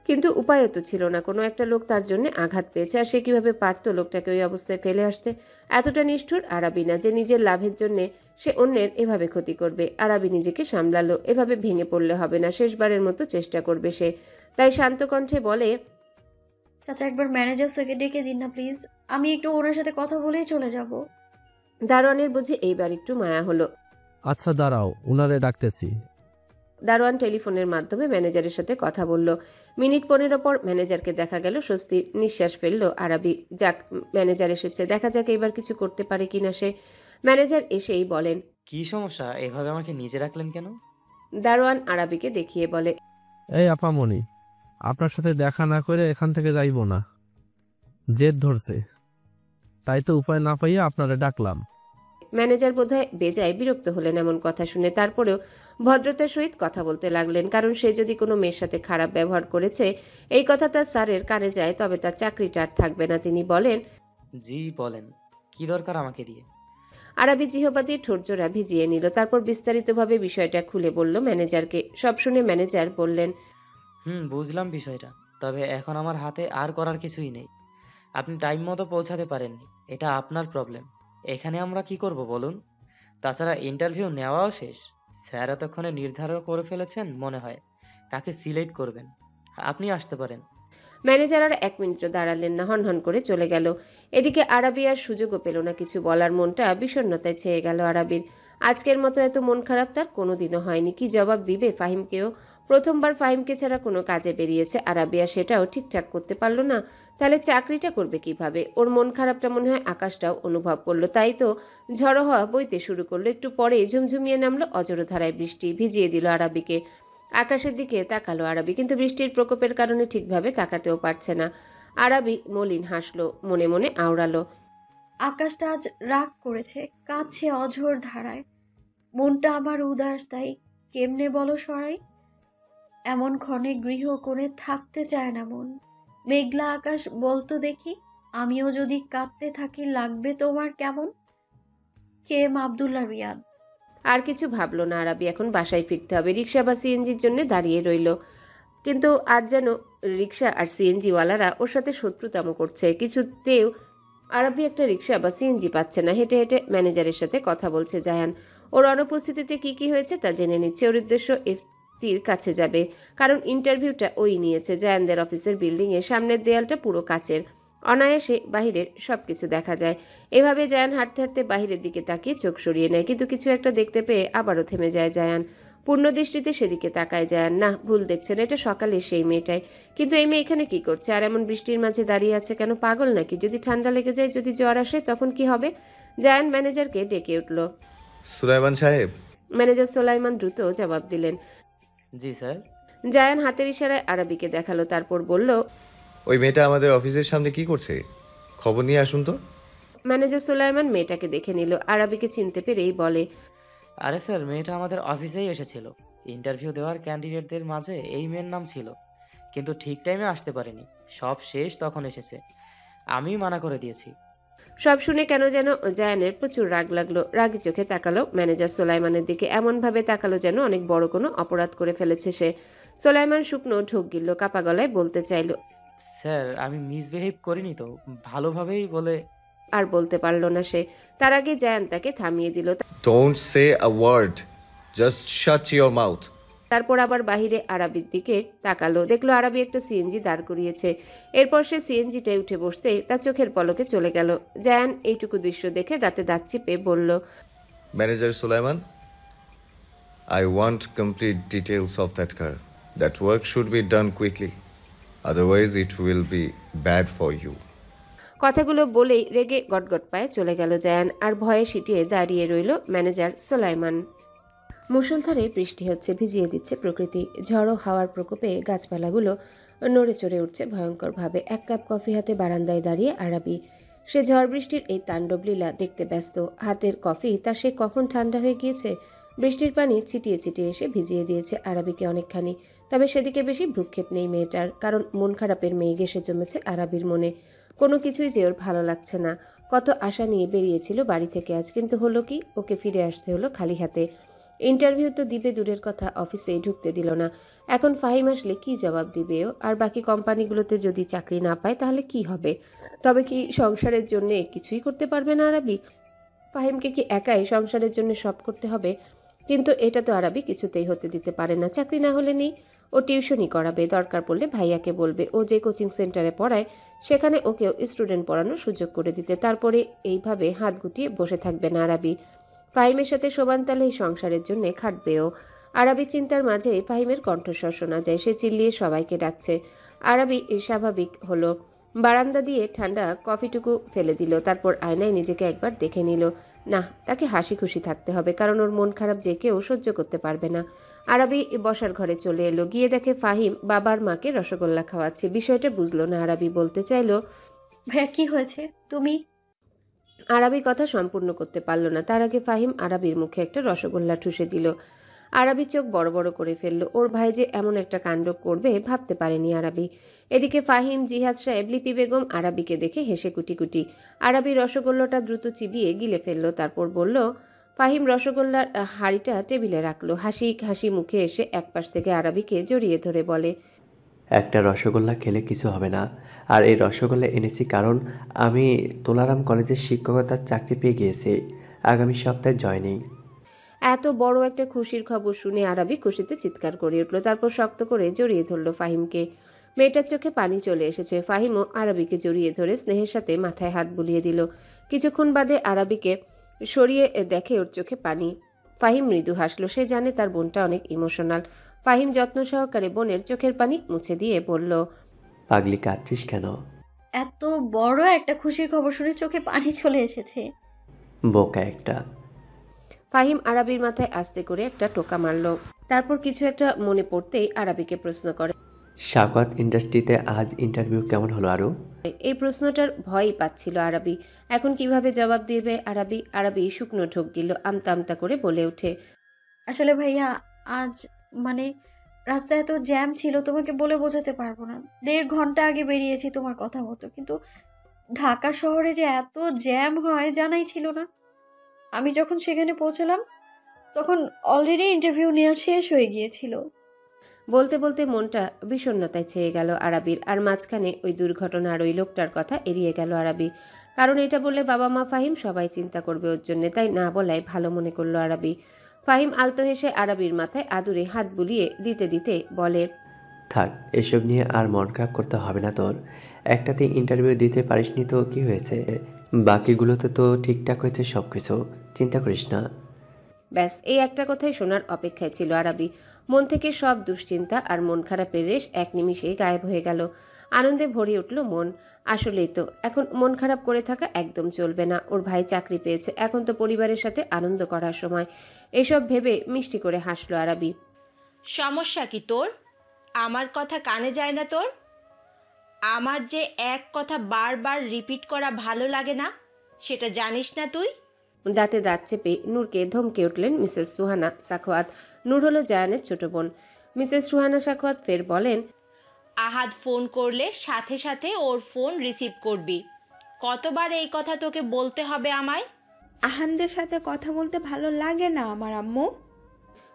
কিন্তু উপায়ও তো ছিল না। কোনো একটা লোক তার জন্য আঘাত পেয়েছে, আর সে কিভাবে পারতো লোকটাকে ওই অবস্থায় ফেলে আসতে? এতটা নিষ্ঠুর আরাবি না যে নিজের লাভের জন্য সে অন্যের এভাবে ক্ষতি করবে। আরাবি নিজেকে সামলালো, এভাবে ভেঙে পড়লে হবে না, শেষবারের মতো চেষ্টা করবে সে। তাই শান্ত কণ্ঠে বলে, চাচা একবার ম্যানেজার স্যারকে ডেকে দিন না প্লিজ, আমি একটু ওনার সাথে কথা বলেই চলে যাব। দারোয়ানের বুঝি এইবার একটু মায়া হলো। আচ্ছা দাঁড়াও, উনারে ডাকতেছি। দারোয়ান টেলিফোনের মাধ্যমে ম্যানেজারের সাথে কথা বলল। মিনিট 15 পর ম্যানেজারকে দেখা গেল। স্বস্তির নিঃশ্বাস ফেলল আরাবি। যাক, ম্যানেজার এসেছে, দেখা যাক এবার কিছু করতে পারে কিনা সে। ম্যানেজার এসেই বলেন, কি সমস্যা? এভাবে আমাকে নিজে রাখলেন কেন? দারোয়ান আরাবিকে দেখিয়ে বলে, এই আপামনি, আপনার সাথে দেখা না করে এখান থেকে যাইব না। জেদ ধরছে, তাই তো উপায় না পাইয়া আপনারে ডাকলাম। ম্যানেজার বোধহয় বেজায় বিরক্ত হলেন এমন কথা শুনে। তারপরেও ভদ্রতার সহিত কথা বলতে লাগলেন, কারণ সে যদি কোনো মেয়ের সাথে খারাপ ব্যবহার করেছে এই কথা তার স্যারের কানে যায় তবে তার চাকরিটা আর থাকবে না। তিনি বলেন, জি বলেন, কি দরকার আমাকে দিয়ে? আরাবি জিহবা দিয়ে ঠোঁটজোড়া ভিজিয়ে নিল, তারপর বিস্তারিতভাবে বিষয়টা খুলে বলল ম্যানেজারকে। সব শুনে ম্যানেজার বললেন, বুঝলাম বিষয়টা, তবে এখন আমার হাতে আর করার কিছুই নেই। আপনি টাইম মতো পৌঁছাতে পারেননি, এটা আপনার প্রবলেম। এখানে আমরা কি করব বলুন? তাছাড়া ইন্টারভিউ নেওয়াও শেষ। স্যার এতক্ষণে নির্ধারণ করে ফেলেছেন মনে হয় কাকে সিলেক্ট করবেন। আপনি আসতে পারেন। ম্যানেজার আর 1 মিনিটও দাঁড়ালেন না, হনহন করে চলে গেল। এদিকে আরাবি আর সুযোগও পেল না কিছু বলার। মনটা বিষণ্ণতায় ছেয়ে গেল আরাবির। আজকের মতো এত মন খারাপ তার কোনোদিনও হয়নি। কি জবাব দিবে ফাহিমকেও? প্রথমবার ফাহিমকে ছাড়া কোনো কাজে বেরিয়েছে আরাবি, আর সেটাও ঠিকঠাক করতে পারলো না। তাহলে চাকরিটা করবে কিভাবে? ওর মন খারাপটা মনে হয় আকাশটাও অনুভব করলো, তাই তো ঝড়ো হওয়া বইতে শুরু করলো। একটু পরে ঝুমঝুমিয়ে নামলো অজর ধারায় বৃষ্টি, ভিজিয়ে দিল আরাবিকে। আকাশের দিকে তাকালো আরাবি, কিন্তু বৃষ্টির প্রকোপের কারণে ঠিকভাবে তাকাতেও পারছে না। আরাবি মলিন হাসলো, মনে মনে আওড়ালো, আকাশটা আজ রাগ করেছে, কাঁদছে অঝোর ধারায়। মনটা আমার উদাস, তাই কেমনে বলো সরাই? এমন ক্ষণে গৃহ কোণে থাকতে চায় না মন। মেঘলা আকাশ বলতো দেখি, আমিও যদি কাঁদতে থাকি লাগবে তোমার কেমন? কেম আব্দুল্লাহ রিয়াদ। আর কিছু ভাবলো না আরাবি। এখন বাসায় ফিরতে হবে। রিক্সা বা সিএনজির জন্য দাঁড়িয়ে রইল, কিন্তু আজ যেন রিক্সা আর সিএনজিওয়ালারা ওর সাথে শত্রুতাম করছে। কিছুতেও আরাবি একটা রিক্সা বা সিএনজি পাচ্ছে না। হেঁটে হেঁটে ম্যানেজারের সাথে কথা বলছে জায়ান। ওর অনুপস্থিতিতে কি কি হয়েছে তা জেনে নিচ্ছে। ওর উদ্দেশ্য এফতির কাছে যাবে, কারণ ইন্টারভিউটা ওই নিয়েছে। জায়ানদের অফিসের বিল্ডিংয়ের সামনের দেয়ালটা পুরো কাচের, অনায়াসে বাহিরের সবকিছু দেখা যায়। এভাবে জায়ান হাঁটতে হাঁটতে বাহিরের দিকে তাকিয়ে চোখ সরিয়ে নেয়, কিন্তু কিছু একটা দেখতে পেয়ে আবারও থেমে যায় জায়ান। পূর্ণ দৃষ্টিতে সেদিকে তাকায় জায়ান। না, ভুল দেখছেন, এটা সকালে সেই মেয়েটাই। কিন্তু এই মেয়ে এখানে কি করছে আর এমন বৃষ্টির মাঝে দাঁড়িয়ে আছে কেন? পাগল নাকি? যদি ঠান্ডা লেগে যায়, যদি জ্বর আসে, তখন কি হবে? জায়ান ম্যানেজারকে ডেকে উঠল। সুলাইমান সাহেব। ম্যানেজার সোলাইমান দ্রুত জবাব দিলেন, জি স্যার। জায়ান হাতের ইশারায় আরাবিকে দেখালো, তারপর বলল, ওই মেয়েটা আমাদের অফিসের সামনে কি করছে? খবর নিয়ে আসুন তো। ম্যানেজার সোলাইমান মেয়েটাকে দেখে নিল, আরাবিকে চিনতে পেরেই বলে, আরে স্যার, মেয়েটা আমাদের অফিসেই এসেছিল। ইন্টারভিউ দেওয়ার ক্যান্ডিডেটদের মাঝে এই মেয়ের নাম ছিল, কিন্তু ঠিক টাইমে আসতে পারেনি। সব শেষ তখন এসেছে, আমি মানা করে দিয়েছি। সব শুনে কেন যেন জায়ানের প্রচুর রাগ লাগলো। রাগি চোখে তাকালো ম্যানেজার সোলাইমানের দিকে, এমনভাবে তাকালো যেন অনেক বড় কোনো অপরাধ করে ফেলেছে সে। সোলাইমান শুকনো ঢোক গিলল, কাপা গলায় বলতে চাইল, স্যার আমি মিসবিহেভ করিনি তো, ভালোভাবেই বলে। আর বলতে পারল না সে। তার আগে জায়ান তাকে থামিয়ে দিল। Don't say a word. Just shut your mouth. তারপর আবার বাহিরে আরাবির দিকে তাকালো, দেখলো আরাবি একটা সিএনজি দাঁড় করিয়েছে। এরপর সে সিএনজিটায় উঠে বসতে তার চোখের পলকে চলে গেল। জায়ান এইটুকু দৃশ্য দেখে দাঁতে দাঁত চিপে বলল, Manager Sulaiman, I want complete details of that car. That work should be done quickly. Otherwise it will be bad for you. কথাগুলো বলেই রেগে গটগট পায়ে চলে গেল জায়ান, আর ভয়ে সিটিয়ে দাঁড়িয়ে রইল ম্যানেজার সোলাইমান। মুষলধারে বৃষ্টি হচ্ছে, ভিজিয়ে দিচ্ছে প্রকৃতি। ঝড়ো হাওয়ার প্রকোপে গাছপালাগুলো নড়ে চড়ে উঠছে ভয়ঙ্করভাবে। এক কাপ কফি হাতে বারান্দায় দাঁড়িয়ে আরাবি। সে ঝড় বৃষ্টির এই তাণ্ডব লীলা দেখতে ব্যস্ত। হাতের কফি তা সে কখন ঠান্ডা হয়ে গিয়েছে। বৃষ্টির পানি ছিটিয়ে ছিটিয়ে এসে ভিজিয়ে দিয়েছে আরাবিকে অনেকখানি। তবে সেদিকে বেশি ভ্রুক্ষেপ নেই মেয়েটার, কারণ মন খারাপের মেয়ে গেসে জমেছে আরাবির মনে। কোনো কিছুই যে ওর ভালো লাগছে না। কত আশা নিয়ে বেরিয়েছিল বাড়ি থেকে আজ, কিন্তু হলো কি, ওকে ফিরে আসতে হলো খালি হাতে। ইন্টারভিউ তো দিবে দূরের কথা, অফিসেই ঢুকতে দিল না। এখন ফাহিম আসলে কি জবাব দিবে ও? আর বাকি কোম্পানিগুলোতে যদি চাকরি না পায় তাহলে কি হবে? তবে কি সংসারের জন্য কিছুই করতে পারবে না আরাবি? ফাহিমকে কি একাই সংসারের জন্য সব করতে হবে? কিন্তু এটা তো আরাবি কিছুতেই হতে দিতে পারে না। চাকরি না হলে নেই, ও টিউশনই করাবে, দরকার পড়লে ভাইয়াকে বলবে ও যে কোচিং সেন্টারে পড়ায় সেখানে ওকেও স্টুডেন্ট পড়ানোর সুযোগ করে দিতে। তারপরে এইভাবে হাত গুটিয়ে বসে থাকবে না আরাবি। ফাহিমের সাথে সমান তালে এই সংসারের জন্য খাটবেও। আরাবি চিন্তার মাঝে ফাহিমের কণ্ঠস্বর শোনা যায়, সে চিল্লিয়ে সবাইকে ডাকছে। আরাবি স্বাভাবিক হলো, বারান্দা দিয়ে ঠান্ডা কফিটুকু ফেলে দিল। তারপর আয়নায় নিজেকে একবার দেখে নিল। না, তাকে হাসি খুশি থাকতে হবে, কারণ ওর মন খারাপ যে কেউ সহ্য করতে পারবে না। আরাবি বসার ঘরে চলে এলো, গিয়ে দেখে ফাহিম বাবার মাকে রসগোল্লা খাওয়াচ্ছে। বিষয়টা বুঝলো না আরাবি, বলতে চাইলো, ভাইয়া কি হয়েছে? তুমি? আরাবি কথা সম্পূর্ণ করতে পারল না, তার আগে ফাহিম আরাবির মুখে একটা রসগোল্লা ঠুসে দিল। আরাবি চোখ বড় বড় করে ফেলল। ওর ভাই যে এমন একটা কাণ্ড করবে ভাবতে পারেনি আরাবি। এদিকে ফাহিম, জিহাদ সাহেব, লিপি বেগম আরাবিকে দেখে হেসে কুটি কুটি। আরাবি রসগোল্লাটা দ্রুত চিবিয়ে গিলে ফেলল, তারপর বলল, ফাহিম রসগোল্লার হাঁড়িটা টেবিলে রাখলো। হাসি হাসি মুখে এসে একপাশ থেকে আরাবিকে জড়িয়ে ধরে বলে, একটা রসগোল্লা খেলে কিছু হবে না। আর এই রসগোল্লা এনেছি কারণ আমি তোলারাম কলেজের শিক্ষকতার চাকরি পেয়ে গিয়েছি, আগামী সপ্তাহে জয়েনিং। এত বড় একটা খুশির খবর শুনে আরাবি খুশিতে চিৎকার করে উঠল। তারপর শক্ত করে জড়িয়ে ধরল ফাহিমকে। মেয়েটার চোখে পানি চলে এসেছে। ফাহিমও আরাবিকে জড়িয়ে ধরে স্নেহের সাথে মাথায় হাত বুলিয়ে দিল। কিছুক্ষণ বাদে আরাবিকে সরিয়ে দেখে ওর চোখে পানি। ফাহিম মৃদু হাসলো, সে জানে তার বোনটা অনেক ইমোশনাল। ফাহিম যত্ন সহকারে বোনের চোখের পানি মুছে দিয়ে বলল, পাগলি কাঁদছিস কেন? এত বড় একটা খুশির খবর শুনে চোখে পানি চলে এসেছে। বোকা একটা। ফাহিম আরাবির মাথায় আস্তে করে একটা টোকা মারল। তারপর কিছু একটা মনে পড়তেই আরাবিকে প্রশ্ন করে, শাকওয়াত ইন্ডাস্ট্রিতে আজ ইন্টারভিউ কেমন হলো আরু? এই প্রশ্নটার ভয়ই পাচ্ছিল আরাবি। এখন কিভাবে জবাব দিবে আরাবি শুকনো ঢোক গিল, আমতা আমতা করে বলে ওঠে, আসলে ভাইয়া আজ রাস্তায় এত জ্যাম ছিল, তোমাকে বলে বোঝাতে পারবো না। 1.5 ঘন্টা আগে বেরিয়েছি তোমার কথা মতো, কিন্তু ঢাকা শহরে যে এত জ্যাম হয় জানাই ছিল না। আমি যখন সেখানে পৌঁছলাম তখন অলরেডি ইন্টারভিউ নেওয়া শেষ হয়ে গিয়েছিল। বলতে বলতে মনটা বিষণ্ণতায় ছেয়ে গেল আরাবির। আর মাঝখানে ওই দুর্ঘটনার ওই লোকটার কথা এড়িয়ে গেল আরাবি, কারণ এটা বললে বাবা মা ফাহিম সবাই চিন্তা করবে ওর জন্য, তাই না বলায় ভালো মনে করলো আরাবি। ফাহিম আলতো হেসে আরাবির মাথায় আদুরে হাত বুলিয়ে দিতে দিতে বলে, থাক, এসব নিয়ে আর মন খারাপ করতে হবে না তোর। একটাতে ইন্টারভিউ দিতে পারিসনি তো কি হয়েছে, বাকিগুলোতে তো ঠিকঠাক হয়েছে সব কিছু, চিন্তা করিস না। ব্যাস, এই একটা কথাই শোনার অপেক্ষায় ছিল আরাবি। মন থেকে সব দুশ্চিন্তা আর মন খারাপের রেশ এক নিমিষেই গায়েব হয়ে গেল। আনন্দে ভরে উঠল মন। আসলেই তো এখন মন খারাপ করে থাকা একদম চলবে না। ওর ভাই চাকরি পেয়েছে, এখন তো পরিবারের সাথে আনন্দ করার সময়। এসব ভেবে মিষ্টি করে হাসলো আরাবি। সমস্যা কি তোর? আমার কথা কানে যায় না তোর? আমার যে এক কথা বারবার রিপিট করা ভালো লাগে না, সেটা জানিস না তুই? দাঁতে দাঁত চেপে নূরকে ধমকে উঠলেন মিসেস সুহানা সাখওয়াত। নূর হলো জায়ানের ছোট বোন। মিসেস সুহানা সাখওয়াত ফের বলেন, আহাদ ফোন করলে সাথে সাথে ওর ফোন রিসিভ করবি। কতবার এই কথা তোকে বলতে হবে আমায়? আহানদের সাথে কথা বলতে ভালো লাগে না আমার আম্মু।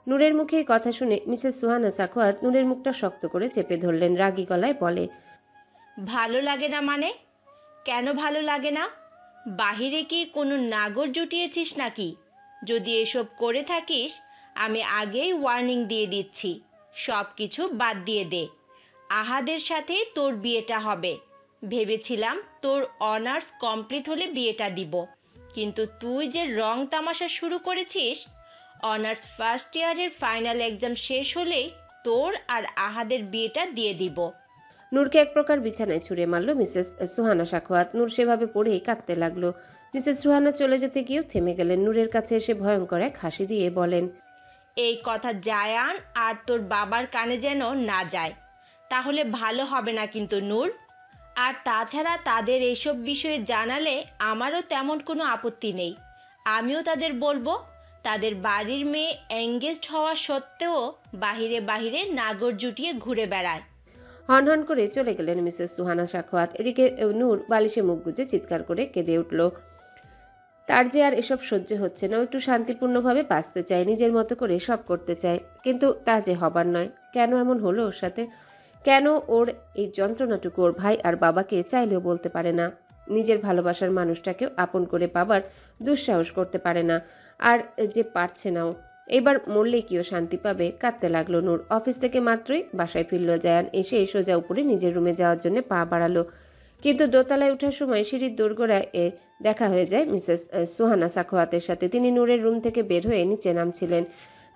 নূরের মুখে এই কথা শুনে মিসেস সুহানা সাখোয়াত নূরের মুখটা শক্ত করে চেপে ধরলেন। রাগী গলায় বলে, ভালো লাগে না মানে? কেন ভালো লাগে না? বাহিরে কি কোনো নাগর জুটিয়েছিস নাকি? যদি এসব করে থাকিস আমি আগেই ওয়ার্নিং দিয়ে দিচ্ছি, সব কিছু বাদ দিয়ে দে। আহাদের সাথে তোর বিয়েটা হবে। ভেবেছিলাম তোর অনার্স কমপ্লিট হলে বিয়েটা দিব, কিন্তু তুই যে রং তামাশা শুরু করেছিস। অনার্স ফার্স্ট ইয়ারের ফাইনাল এক্সাম শেষ হলেই তোর আর আহাদের বিয়েটা দিয়ে দিব। নূরকে এক প্রকার বিছানায় ছুঁড়ে মারল মিসেস সুহানা সাখোয়াত। নূর সেভাবে পড়েই কাঁদতে লাগলো। মিসেস সুহানা চলে যেতে গিয়েও থেমে গেলেন। নূরের কাছে এসে ভয়ঙ্কর এক হাসি দিয়ে বলেন, এই কথা জায়ান আর তোর বাবার কানে যেন না যায়, তাহলে ভালো হবে না কিন্তু নূর। আর তাছাড়া তাদের এইসব বিষয়ে জানালে আমারও তেমন কোনো আপত্তি নেই। আমিও তাদের বলবো তাদের বাড়ির মেয়ে এঙ্গেজড হওয়া সত্ত্বেও বাহিরে বাহিরে নাগর জুটিয়ে ঘুরে বেড়ায়। হনহন করে চলে গেলেন মিসেস সুহানা সাখোয়াত। এদিকে নূর বালিশে মুখ গুজে চিৎকার করে কেঁদে উঠল। তার যে আর এসব সহ্য হচ্ছে না। একটু শান্তিপূর্ণভাবে বাঁচতে চায়, নিজের মতো করে সব করতে চায়, কিন্তু তা যে হবার নয়। কেন এমন হলো ওর সাথে? কেন ওর এই যন্ত্রণাটুকু ওর ভাই আর বাবাকে চাইলেও বলতে পারে না? নিজের ভালোবাসার মানুষটাকেও আপন করে পাবার দুঃসাহস করতে পারে না। আর যে পারছে নাও। এবার মরলেই কেউ শান্তি পাবে? কাঁদতে লাগলো নূর। অফিস থেকে মাত্রই বাসায় ফিরল জায়ান। এসে সোজা উপরে নিজের রুমে যাওয়ার জন্য পা বাড়ালো, কিন্তু দোতলায় ওঠার সময় সিঁড়ির দোরগোড়ায় দেখা হয়ে যায় মিসেস সুহানা সাখোয়াতের সাথে। তিনি নূরের রুম থেকে বের হয়ে নিচে নামছিলেন।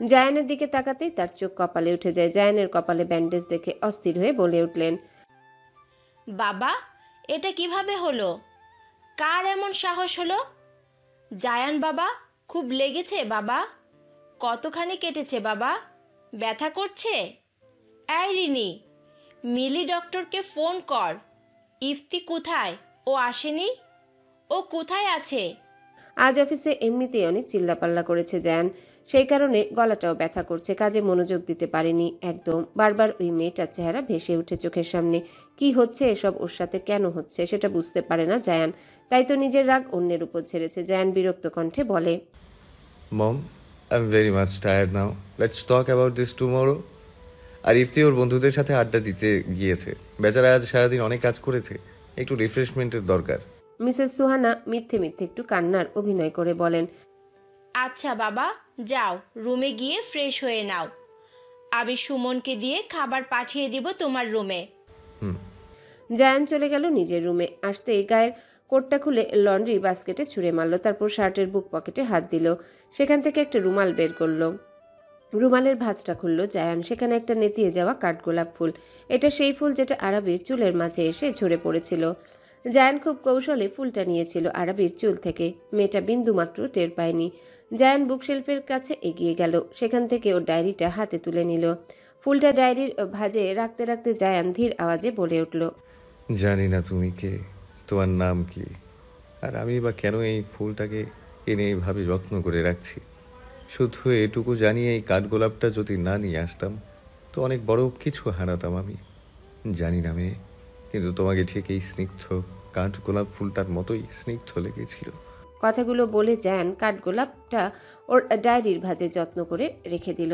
জায়ানের দিকে তাকাতেই তার চোখ কপালে উঠে যায়। জায়ানের কপালে ব্যান্ডেজ দেখে অস্থির হয়ে বলে উঠলেন, বাবা, এটা কিভাবে হলো? কার এমন সাহস হলো? জায়ান বাবা, খুব লেগেছে বাবা? কতখানি কেটেছে বাবা? ব্যথা করছে? এই রিনি, মিলি ডক্টরকে ফোন কর। ইফতি কোথায়? ও আসেনি? ও কোথায় আছে? আজ অফিসে এমনিতেই অনেক চিল্লাপাল্লা করেছে জায়ান, সেই কারণে গলাটাও ব্যথা করছে। কাজে মনোযোগ দিতে পারেনি একদম। বারবার ওই মেয়েটার চেহারা ভেসে উঠে চোখের সামনে। কি হচ্ছে এসব ওর সাথে, কেন হচ্ছে সেটা বুঝতে পারে না জায়ান। তাই তো নিজের রাগ অন্যের উপর ছেড়েছে। জায়ান বিরক্ত কণ্ঠে বলে, mom, I am very much tired now, let's talk about this tomorrow. আর ইফতি ওর বন্ধুদের সাথে আড্ডা দিতে গিয়েছে। বেচারা আজ সারাদিন অনেক কাজ করেছে, একটু রিফ্রেশমেন্টের দরকার। মিসেস সুহানা মিথ্যে মিথ্যে একটু কান্নার অভিনয় করে বলেন, আচ্ছা বাবা, যাও রুমে গিয়ে ফ্রেশ হয়ে নাও। আমি সুমনকে দিয়ে খাবার পাঠিয়ে দিব তোমার রুমে। জায়ান চলে গেল নিজের রুমে। আসতেই গায়ের কোটটা খুলে লন্ড্রি বাস্কেটে ছুঁড়ে মারল। তারপর শার্টের বুক পকেটে হাত দিল। সেখান থেকে একটা রুমাল বের করলো। রুমালের ভাঁজটা খুলল জায়ান। সেখানে একটা নেতিয়ে যাওয়া কাঠগোলাপ ফুল। এটা সেই ফুল যেটা আরবির চুলের মাঝে এসে ঝরে পড়েছিল। জায়ান খুব কৌশলে ফুলটা নিয়েছিল আরবির চুল থেকে। মেয়েটা বিন্দুমাত্র টের পায়নি। জায়ান বুকশেলফের কাছে এগিয়ে গেল। সেখান থেকে ওর ডায়েরিটা হাতে তুলে নিল। ফুলটা ডায়েরির ভাঁজে রাখতে রাখতে জায়ান ধীর আওয়াজে বলে উঠল, জানি না তুমি কে, তোমার নাম কি, আর আমি বা কেন এই ফুলটাকে এনে এইভাবে যত্ন করে রাখছি। শুধু এটুকু জানি, এই কাঠগোলাপটা যদি না নিয়ে আসতাম তো অনেক বড় কিছু হারাতাম আমি। জানি না মেয়ে, কিন্তু তোমাকে ঠিক এই স্নিগ্ধ কাঠগোলাপ ফুলটার মতোই স্নিগ্ধ লেগেছিল। কথাগুলো বলে জায়ান কাঠগোলাপটা ওর ডায়েরির ভাঁজে যত্ন করে রেখে দিল।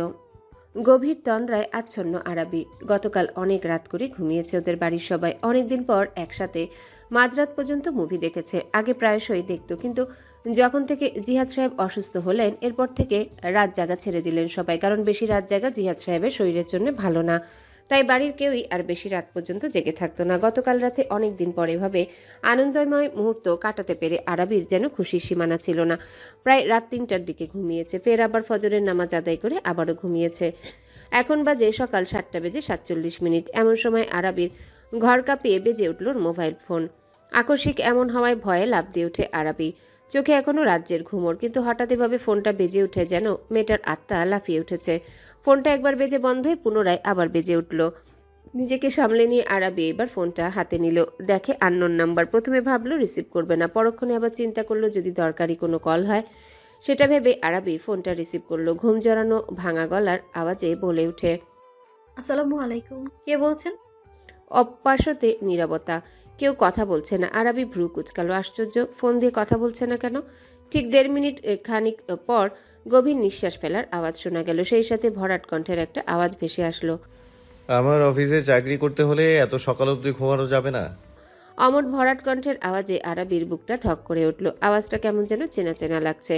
গভীর তন্দ্রায় আচ্ছন্ন আরবি। গতকাল অনেক রাত করে ঘুমিয়েছে ওদের বাড়ির সবাই। অনেকদিন পর একসাথে মাঝরাত পর্যন্ত মুভি দেখেছে। আগে প্রায়শই দেখতো, কিন্তু যখন থেকে জিহাদ সাহেব অসুস্থ হলেন এরপর থেকে রাত জাগা ছেড়ে দিলেন সবাই। কারণ বেশি রাত জাগা জিহাদ সাহেবের শরীরের জন্য ভালো না। তাই বাড়ির কেউই আর বেশি রাত পর্যন্ত জেগে থাকতো না। গতকাল রাতে অনেক দিন পর এভাবে আনন্দময় মুহূর্ত কাটাতে পেরে আরবির যেন খুশির সীমানা ছিল না। প্রায় রাত ৩টার দিকে ঘুমিয়েছে। ফের আবার ফজরের নামাজ আদায় করে আবারও ঘুমিয়েছে। এখন বাজে সকাল 7:47। এমন সময় আরবির ঘর কাঁপিয়ে বেজে উঠল মোবাইল ফোন। আকস্মিক এমন হওয়ায় ভয়ে লাফ দিয়ে ওঠে আরবি। চোখে এখনো রাজ্যের ঘুমোর, কিন্তু হঠাৎ এভাবে ফোনটা বেজে উঠে যেন মেয়েটার আত্মা লাফিয়ে উঠেছে। ফোনটা একবার বেজে বন্ধ হয়ে পুনরায় আবার বেজে উঠল। নিজেকে সামলে নিয়ে আরবি এবার ফোনটা হাতে নিল। দেখে আননোন নাম্বার। প্রথমে ভাবলো রিসিভ করবে না, পরক্ষণে আবার চিন্তা করলো যদি দরকারি কোনো কল হয়। সেটা ভেবে আরবি ফোনটা রিসিভ করলো। ঘুম জড়ানো ভাঙা গলার আওয়াজে বলে উঠে, আসসালামু আলাইকুম, কে বলছেন? অপ্পাসতে নীরবতা। কেউ কথা বলছে না। আরবি ভ্রু কুচকালো। আশ্চর্য, ফোন দিয়ে কথা বলছে না কেন? ঠিক 1.5 মিনিট খানিক পর গভীর নিঃশ্বাস ফেলার আওয়াজ শোনা গেল, সেই সাথে ভরাট কণ্ঠের একটা আওয়াজ ভেসে আসলো। আমার অফিসে চাকরি করতে হলে এত সকাল অবধি ঘুমানো যাবে না। অমর ভরাট কণ্ঠের আওয়াজে আরাবির বুকটা ধক করে উঠল। আওয়াজটা কেমন যেন চেনা চেনা লাগছে,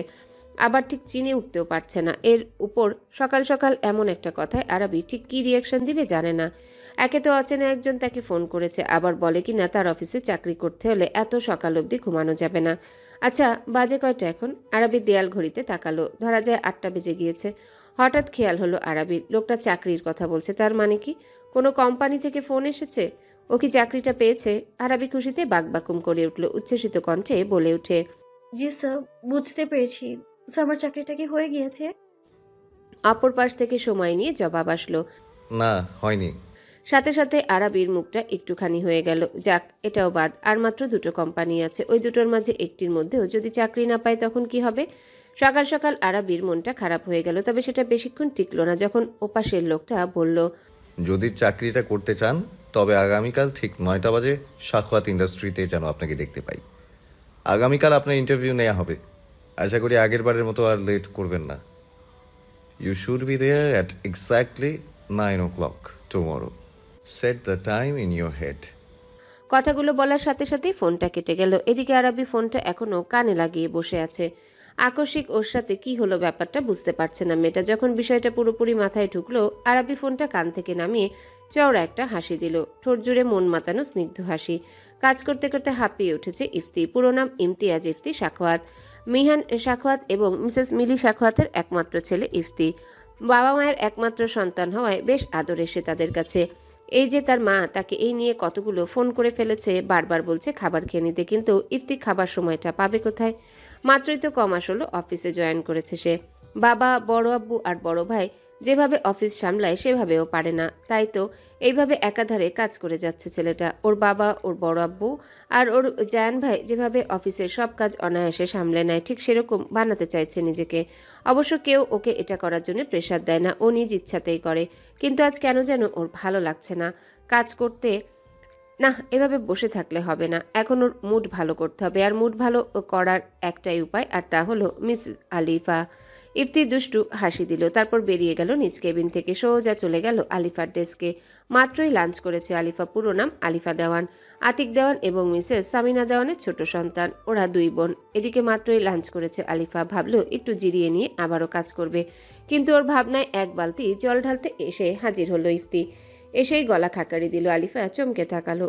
আবার ঠিক চিনে উঠতেও পারছে না। এর উপর সকাল সকাল এমন একটা কথায় আরাবি ঠিক কী রিয়াকশন দিবে জানে না। একে তো অচেনা একজন তাকে ফোন করেছে, আবার বলে কি না তার অফিসে চাকরি করতে হলে এত সকাল অবধি ঘুমানো যাবে না। আচ্ছা, বাজে কয়টা এখন? আরাবির দেয়াল ঘড়িতে তাকালো, ধরা যায় 8টা বেজে গিয়েছে। হঠাৎ খেয়াল হলো আরাবির, লোকটা চাকরির কথা বলছে, তার মানে কি কোনো কোম্পানি থেকে ফোন এসেছে? ও কি চাকরিটা পেয়েছে? আরাবি খুশিতে বাকবাকুম করে উঠল, উচ্ছ্বসিত কণ্ঠে বলে উঠে, জি স্যার, বুঝতে পেরেছি। স্যার, আমার চাকরিটা কি হয়ে গিয়েছে? অপর পাশ থেকে সময় নিয়ে জবাব আসলো, না, হয়নি। সাথে সাথে আরাবির মুখটা একটুখানি হয়ে গেল। যাক, এটাও বাদ, আর মাত্র 2টো কোম্পানি আছে, ওই দুটোর মাঝে একটির মধ্যেও যদি চাকরি না পায় তখন কি হবে? সকাল সকাল আরাবির মনটা খারাপ হয়ে গেল, তবে সেটা বেশিক্ষণ টিকলো না যখন ওপাশের লোকটা বলল, যদি চাকরিটা করতে চান তবে আগামীকাল ঠিক 9টা বাজে সাখওয়াত ইন্ডাস্ট্রিতে যেন আপনাকে দেখতে পাই। আগামীকাল আপনার ইন্টারভিউ নেওয়া হবে। আশা করি আগের বারের মতো আর লেট করবেন না। You should be there at exactly 9 o'clock tomorrow. Set the time in your head. কথাগুলো বলার সাথে সাথেই ফোনটা কেটে গেল। এদিকে আরাবি ফোনটা এখনো কানে লাগিয়ে বসে আছে। আকস্মিক ওর সাথে কি হলো ব্যাপারটা বুঝতে পারছে না মেয়েটা। যখন বিষয়টা পুরোপুরি মাথায় ঢুকলো, আরাবি ফোনটা কান থেকে নামিয়ে চওড়া একটা হাসি দিল, ঠোঁট জুড়ে মন মাতানো স্নিগ্ধ হাসি। কাজ করতে করতে হাঁপিয়ে উঠেছে ইফতি। পুরো নাম ইমতিয়াজ ইফতি সাখওয়াত। মিহান সাখওয়াত এবং মিসেস মিলি সাখওয়াতের একমাত্র ছেলে ইফতি। বাবা মায়ের একমাত্র সন্তান হওয়ায় বেশ আদরে সে তাদের কাছে। এই যে তার মা তাকে এই নিয়ে কতগুলো ফোন করে ফেলেছে, বারবার বলছে খাবার খেয়ে নিতে, কিন্তু ইফতি খাবার সময়টা পাবে কোথায়? মাত্রই তো কমাস হলো অফিসে জয়েন করেছে সে। বাবা, বড় আব্বু আর বড় ভাই যেভাবে অফিস সামলায় সেভাবেও পারে না, তাই তো এইভাবে একাধারে কাজ করে যাচ্ছে ছেলেটা। ওর বাবা, ওর বড় আব্বু আর ওর জায়ান ভাই যেভাবে অফিসের সব কাজ অনায়াসে সামলে নেয়, ঠিক সেরকম বানাতে চাইছে নিজেকে। অবশ্য কেউ ওকে এটা করার জন্য প্রেশার দেয় না, ও নিজ ইচ্ছাতেই করে। কিন্তু আজ কেন যেন ওর ভালো লাগছে না কাজ করতে। না, এভাবে বসে থাকলে হবে না, এখন ওর মুড ভালো করতে হবে। আর মুড ভালো করার একটাই উপায়, আর তা হলো মিস আলিফা। ইফতি দুষ্টু হাসি দিল, তারপর বেরিয়ে গেল নিজ কেবিন থেকে, সোজা চলে গেল আলিফার ডেস্কে। মাত্রই লাঞ্চ করেছে আলিফা। পুরো নাম আলিফা দেওয়ান, আতিক দেওয়ান এবং মিসেস সামিনা দেওয়ানের ছোট সন্তান। ওরা 2 বোন। এদিকে মাত্রই লাঞ্চ করেছে আলিফা, ভাবলো একটু জিরিয়ে নিয়ে আবারও কাজ করবে, কিন্তু ওর ভাবনায় 1 বালতি জল ঢালতে এসে হাজির হলো ইফতি। এসেই গলা খাকারি দিল। আলিফা চমকে তাকালো।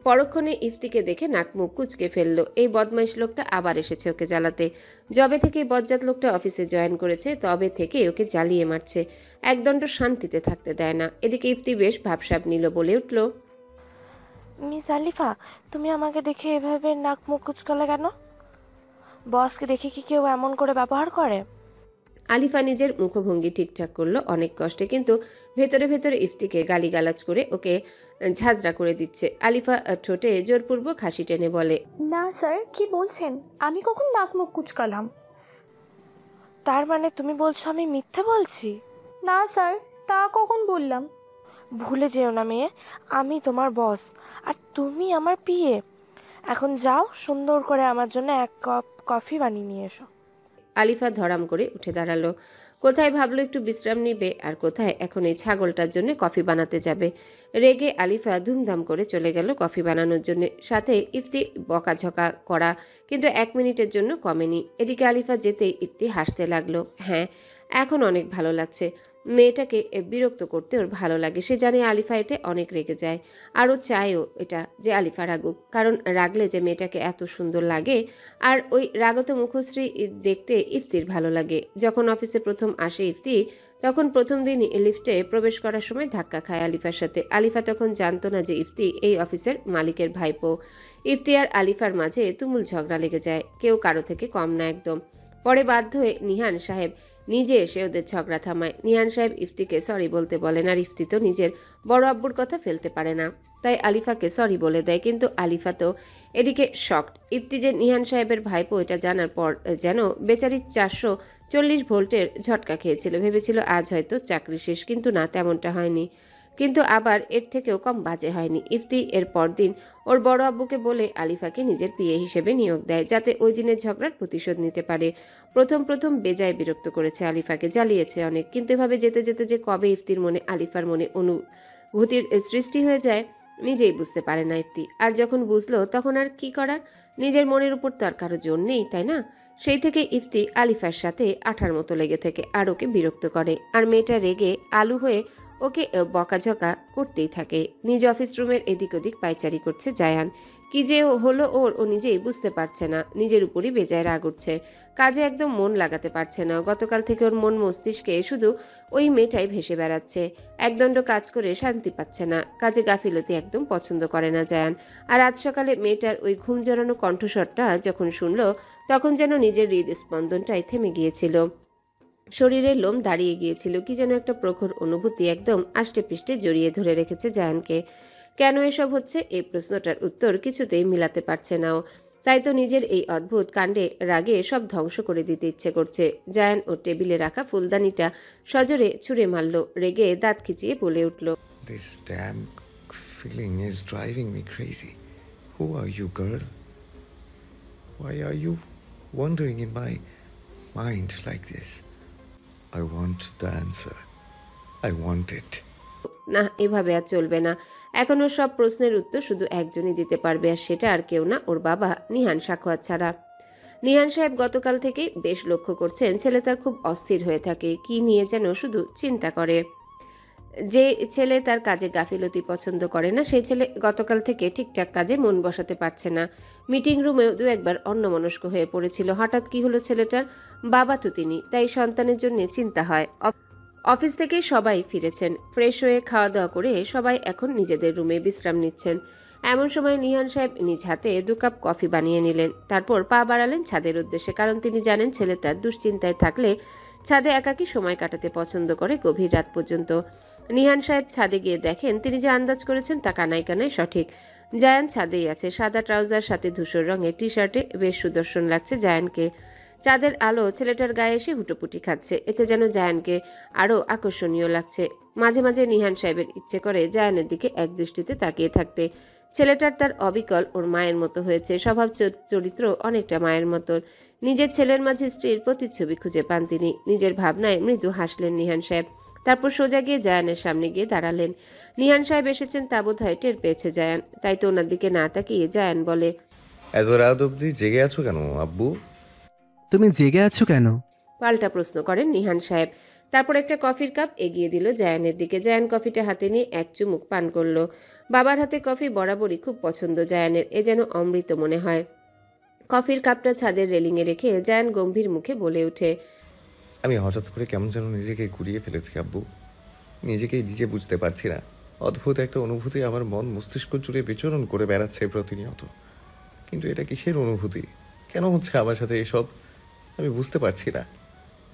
পরক্ষণে ইফতিকে দেখে নাক মুখ কুচকে ফেললো। এই বদমাইশ লোকটা আবার এসেছে ওকে জ্বালাতে। যবে থেকে বজ্জাত লোকটা অফিসে জয়েন করেছে তবে থেকে ওকে জ্বালিয়ে মারছে, একদণ্ড শান্তিতে থাকতে দেয় না। এদিকে ইফতি বেশ ভাবসাব নিল, বলে উঠল, মিস আলিফা, তুমি আমাকে দেখে এভাবে নাক মুখ কুচকালে কেন? বসকে দেখে কি কেউ এমন করে ব্যবহার করে? আলিফা নিজের মুখভঙ্গি ঠিকঠাক করলো অনেক কষ্টে, কিন্তু ভেতরে ভেতরে ইফতিকে গালিগালাজ করে ওকে ঝাঁঝরা করে দিচ্ছে। আলিফা ঠোঁটে জোরপূর্বক হাসি টেনে বলে, না স্যার, কি বলছেন? আমি কখন নাক মুখ কুচকালাম? তার মানে তুমি বলছো আমি মিথ্যে বলছি? না স্যার, তা কখন বললাম? ভুলে যেও না মেয়ে, আমি তোমার বস আর তুমি আমার পিএ। এখন যাও, সুন্দর করে আমার জন্য 1 কাপ কফি বানিয়ে নিয়ে এসো। আলিফা ধরাম করে উঠে দাঁড়ালো। কোথায় ভাবলো একটু বিশ্রাম নিবে, আর কোথায় এখন এই ছাগলটার জন্য কফি বানাতে যাবে। রেগে আলিফা ধুমধাম করে চলে গেল কফি বানানোর জন্য। সাথে ইফতি বকাঝকা করা কিন্তু 1 মিনিটের জন্য কমেনি। এদিকে আলিফা যেতেই ইফতি হাসতে লাগলো। হ্যাঁ, এখন অনেক ভালো লাগছে। মেয়েটাকে বিরক্ত করতে ওর ভালো লাগে। সে জানে আলিফা এতে অনেক রেগে যায়, আর ও চায়ও এটা যে আলিফা রাগুক, কারণ রাগলে যে মেয়েটাকে এত সুন্দর লাগে, আর ওই রাগত মুখশ্রী দেখতে ইফতির ভালো লাগে। যখন অফিসে প্রথম আসে ইফতি, তখন প্রথম দিনই লিফটে প্রবেশ করার সময় ধাক্কা খায় আলিফার সাথে। আলিফা তখন জানতো না যে ইফতি এই অফিসের মালিকের ভাইপো। ইফতি আর আলিফার মাঝে তুমুল ঝগড়া লেগে যায়, কেউ কারো থেকে কম না একদম। পরে বাধ্য হয়ে নিহান সাহেব নিজে এসে ওদের ঝগড়া থামায়। নিহান সাহেব ইফতিকে সরি বলতে বলেন, আর ইফতি তো নিজের বড় আব্বুর কথা ফেলতে পারে না, তাই আলিফাকে সরি বলে দেয়। কিন্তু আলিফা তো এদিকে শকড। ইফতি যে নিহান সাহেবের ভাইপো এটা জানার পর যেন বেচারি 440 ভোল্টের ঝটকা খেয়েছিল। ভেবেছিল আজ হয়তো চাকরি শেষ, কিন্তু না, তেমনটা হয়নি। কিন্তু আবার এর থেকেও কম বাজে হয়নি। ইফতি এর পরদিন ওর বড় আব্বুকে বলে আলিফাকে নিজের পিএ হিসেবে নিয়োগ দেয়, যাতে ওই দিনের ঝগড়ার প্রতিশোধ নিতে পারে। প্রথম বেজায় বিরক্ত করেছে আলিফাকে, জ্বালিয়েছে অনেক, কিন্তু এভাবে যেতে যেতে যে কবে ইফতির মনে আলিফার মনে অনুভূতির সৃষ্টি হয়ে যায় নিজেই বুঝতে পারে না ইফতি। আর যখন বুঝলো তখন আর কি করার, নিজের মনের উপর তো আর কারো জোর নেই, তাই না? সেই থেকে ইফতি আলিফার সাথে আঠার মতো লেগে থেকে আর ওকে বিরক্ত করে। আর মেয়েটা রেগে আলু হয়ে ওকে বকাঝকা করতেই থাকে। নিজ অফিস রুমের এদিক ওদিক পায়চারি করছে জায়ান। কি যে হলো ওর ও নিজেই বুঝতে পারছে না, নিজের উপরই বেজায় রাগ উঠছে। কাজে একদম মন লাগাতে পারছে না। গতকাল থেকে ওর মন মস্তিষ্কে শুধু ওই মেয়েটাই ভেসে বেড়াচ্ছে। একদণ্ড কাজ করে শান্তি পাচ্ছে না। কাজে গাফিলতি একদম পছন্দ করে না জায়ান। আর আজ সকালে মেয়েটার ওই ঘুম জড়ানো কণ্ঠস্বরটা যখন শুনল তখন যেন নিজের হৃদস্পন্দনটাই থেমে গিয়েছিল, শরীরের লোম দাঁড়িয়ে গিয়েছিল। কি যেন একটা প্রখর অনুভূতি একদম আষ্টে পৃষ্ঠে জড়িয়ে ধরে রেখেছে জায়ানকে। কেন এসব হচ্ছে এই প্রশ্নটার উত্তর কিছুতেই মিলাতে পারছে না ও। তাই তো নিজের এই অদ্ভুত কাণ্ডে রাগে সব ধ্বংস করে দিতে ইচ্ছে করছে। জায়ান ও টেবিলে রাখা ফুলদানিটা সজোরে ছুঁড়ে মারল, রেগে দাঁত খিচিয়ে বলে উঠল, This damn feeling is driving me crazy. Who are you, girl? Why are you wandering in my mind like this? I want the answer. I want it. না, এভাবে আর চলবে না। এখন ওর সব প্রশ্নের উত্তর শুধু একজনই দিতে পারবে, আর সেটা আর কেউ না, ওর বাবা নিহান সাখোয়াত ছাড়া। নিহান সাহেব গতকাল থেকেই বেশ লক্ষ্য করছেন ছেলে তার খুব অস্থির হয়ে থাকে, কি নিয়ে যেন শুধু চিন্তা করে। যে ছেলে তার কাজে গাফিলতি পছন্দ করে না সেই ছেলে গতকাল থেকে ঠিকঠাক কাজে মন বসাতে পারছে না। মিটিং রুমেও দু একবার অন্যমনস্ক হয়ে পড়েছিল। হঠাৎ কি হলো ছেলেটার? বাবা তো তিনি, তাই সন্তানের জন্য চিন্তা হয়। অফিস থেকে সবাই ফিরেছেন, ফ্রেশ হয়ে খাওয়া দাওয়া করে সবাই এখন নিজেদের রুমে বিশ্রাম নিচ্ছেন। এমন সময় নিহান সাহেব নিজ হাতে 2 কাপ কফি বানিয়ে নিলেন। তারপর পা বাড়ালেন ছাদের উদ্দেশ্যে, কারণ তিনি জানেন ছেলে তার দুশ্চিন্তায় থাকলে ছাদে একাকী সময় কাটাতে পছন্দ করে গভীর রাত পর্যন্ত। নিহান সাহেব ছাদে গিয়ে দেখেন তিনি যে আন্দাজ করেছেন তা কানায় কানায় সঠিক। জায়ান ছাদেই আছে, সাদা ট্রাউজার সাথে ধূসর রঙের টি শার্টে বেশ সুদর্শন লাগছে জায়ানকে। চাঁদের আলো ছেলেটার গায়ে এসে হুটোপুটি খাচ্ছে, এতে যেন জায়ানকে আরও আকর্ষণীয় লাগছে। মাঝে মাঝে নিহান সাহেবের ইচ্ছে করে জায়ানের দিকে একদৃষ্টিতে তাকিয়ে থাকতে। ছেলেটার তার অবিকল ওর মায়ের মতো হয়েছে, স্বভাব চরিত্র অনেকটা মায়ের মতো। নিজের ছেলের মাঝে স্ত্রীর প্রতিচ্ছবি খুঁজে পান তিনি। নিজের ভাবনায় মৃদু হাসলেন নিহান সাহেব। তারপর সোজা গিয়ে জায়ানের সামনে গিয়ে দাঁড়ালেন। নিহান সাহেব এসেছেন তা বোধ হয় টের পেয়েছে জায়ান, তাই তো ওনার দিকে না তাকিয়ে জায়ান বলে, এত রাত অবধি জেগে আছো কেন আব্বু? তুমি জেগে আছো কেন? পাল্টা প্রশ্ন করেন নিহান সাহেব। তারপর একটা কফির কাপ এগিয়ে দিল জায়ানের দিকে। জায়ান কফিটা হাতে নিয়ে এক চুমুক পান করলো। বাবার হাতে কফি বরাবরই খুব পছন্দ জায়ানের, এ যেন অমৃত মনে হয়। কফির কাপটা ছাদের রেলিংয়ে রেখে জায়ান গম্ভীর মুখে বলে ওঠে, আমি হঠাৎ করে কেমন যেন নিজেকে ঘুরিয়ে ফেলেছি আব্বু। নিজেকেই নিজে বুঝতে পারছি না। অদ্ভুত একটা অনুভূতি আমার মন মস্তিষ্ক জুড়ে বিচরণ করে বেড়াচ্ছে প্রতিনিয়ত। কিন্তু এটা কিসের অনুভূতি? কেন হচ্ছে আমার সাথে এসব? আমি বুঝতে পারছি না।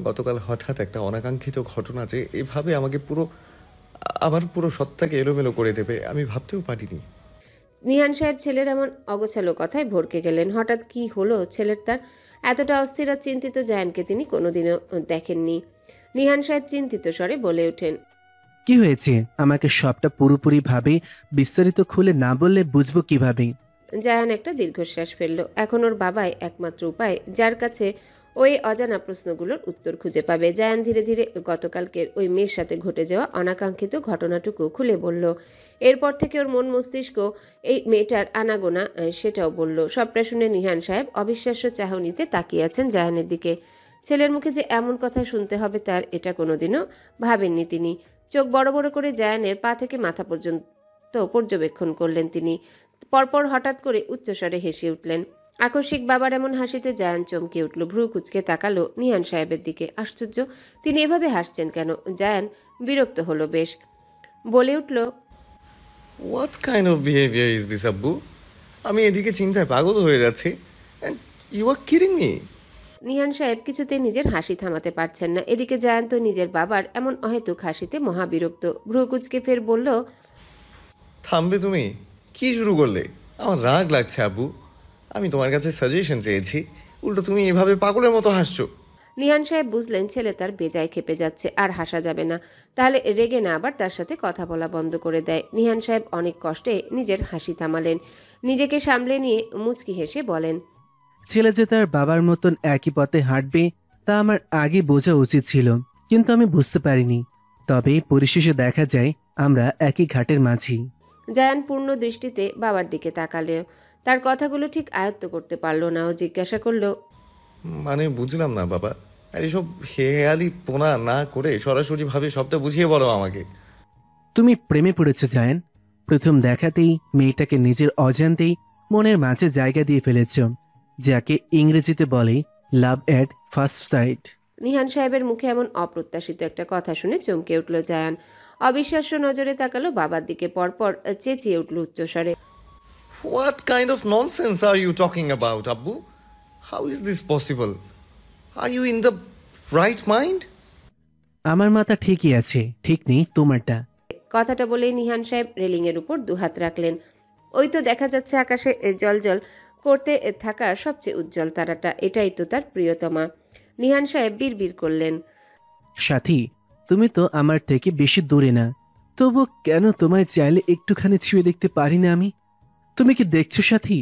গতকাল হঠাৎ একটা অনাকাঙ্ক্ষিত ঘটনা যে এভাবে আমাকে আমার পুরো সত্তাকে এলোমেলো করে দেবে আমি ভাবতেও পারিনি। নিহান সাহেব ছেলের এমন অগোছালো কথায় ভড়কে গেলেন। হঠাৎ কি হলো ছেলের? তার এতটা অস্থির আর চিন্তিত জায়ানকে তিনি কোনোদিনও দেখেননি। নিহান সাহেব চিন্তিত স্বরে বলে ওঠেন, কি হয়েছে? আমাকে সবটা পুরোপুরি ভাবে বিস্তারিত খুলে না বললে বুঝবো কিভাবে? জায়ান একটা দীর্ঘশ্বাস ফেলল। এখন ওর বাবাই একমাত্র উপায় যার কাছে ওই অজানা প্রশ্নগুলোর উত্তর খুঁজে পাবে। জায়ান ধীরে ধীরে গতকালকের ওই মেয়ের সাথে ঘটে যাওয়া অনাকাঙ্ক্ষিত ঘটনাটুকু খুলে বলল। এরপর থেকে ওর মন মস্তিষ্ক এই মেয়েটার আনাগোনা সেটাও বলল। সবটা শুনে নিহান সাহেব অবিশ্বাস্য চাহনিতে তাকিয়ে আছেন জায়ানের দিকে। ছেলের মুখে যে এমন কথা শুনতে হবে তার এটা কোনোদিনও ভাবেননি তিনি। চোখ বড় বড় করে জায়ানের পা থেকে মাথা পর্যন্ত পর্যবেক্ষণ করলেন তিনি। পরপর হঠাৎ করে উচ্চস্বরে হেসে উঠলেন। আকস্মিক বাবার এমন হাসিতে জায়ান চমকে উঠল, ভ্রু কুচকে তাকালো নিহান সাহেবের দিকে। আশ্চর্য, তিনি এভাবে হাসছেন কেন? জায়ান বিরক্ত হলো বেশ, বলে উঠল, what kind of behaviour is this আব্বু? আমি এদিকে চিন্তায় পাগল হয়ে যাচ্ছি and you are kidding me. Nihan সাহেব কিছুতেই নিজের হাসি থামাতে পারছেন না। এদিকে জায়ান তো নিজের বাবার এমন অহেতুক হাসিতে মহাবিরক্ত। ভ্রু কুচকে ফের বলল, থামবে তুমি? কি শুরু করলে? আমার রাগ লাগছে আব্বু। আমি তোমার কাছে সাজেশন চেয়েছি, উল্টো তুমি এভাবে পাগলের মতো হাসছো। নিহান সাহেব বুঝলেন ছেলে তার বেজায় খেপে যাচ্ছে, আর হাসা যাবে না, তাহলে রেগে না আবার তার সাথে কথা বলা বন্ধ করে দেয়। নিহান সাহেব অনেক কষ্টে নিজের হাসি থামালেন, নিজেকে সামলে নিয়ে মুচকি হেসে বলেন, ছেলে যে তার বাবার মতন একই পথে হাঁটবে তা আমার আগে বোঝা উচিত ছিল, কিন্তু আমি বুঝতে পারিনি। তবে পরিশেষে দেখা যায় আমরা একই ঘাটের মাঝি। জায়ান পূর্ণ দৃষ্টিতে বাবার দিকে তাকালেও তার কথাগুলো ঠিক আয়ত্ত করতে পারল না। ও জিজ্ঞাসা করল, মানে বুঝলাম না বাবা, আর এসব হেয়ালি পোনা না করে সরাসরিভাবে সবটা বুঝিয়ে বলো আমাকে। তুমি প্রেমে পড়েছ জায়ান। প্রথম দেখাতেই মেয়েটাকে নিজের অজান্তেই মনের মাঝে জায়গা দিয়ে ফেলেছ, যাকে ইংরেজিতে বলে লাভ এট ফার্স্ট সাইট। নিহান সাহেবের মুখে এমন অপ্রত্যাশিত একটা কথা শুনে চমকে উঠল জায়ান। অবিশ্বাস্য নজরে তাকালো বাবার দিকে, পরপর চেঁচিয়ে উঠল উচ্চস্বরে, What kind of nonsense are you talking about, Abbu? How is this possible? Are you in the right mind? আমার মাথা ঠিকই আছে, ঠিক নেই তোমারটা। কথাটা বলেই নিহান সাহেব রেলিংয়ের উপর দুহাত রাখলেন। ওই তো দেখা যাচ্ছে আকাশে জলজল করতে থাকা সবচেয়ে উজ্জ্বল তারাটা, এটাই তো তার প্রিয়তমা। নিহান সাহেব বিড়বিড় করলেন, সাথী, তুমি তো আমার থেকে বেশি দূরে না, তবু কেন তোমায় চাইলে একটুখানি ছুঁয়ে দেখতে পারি না আমি? তুমি কি দেখছো সাথী,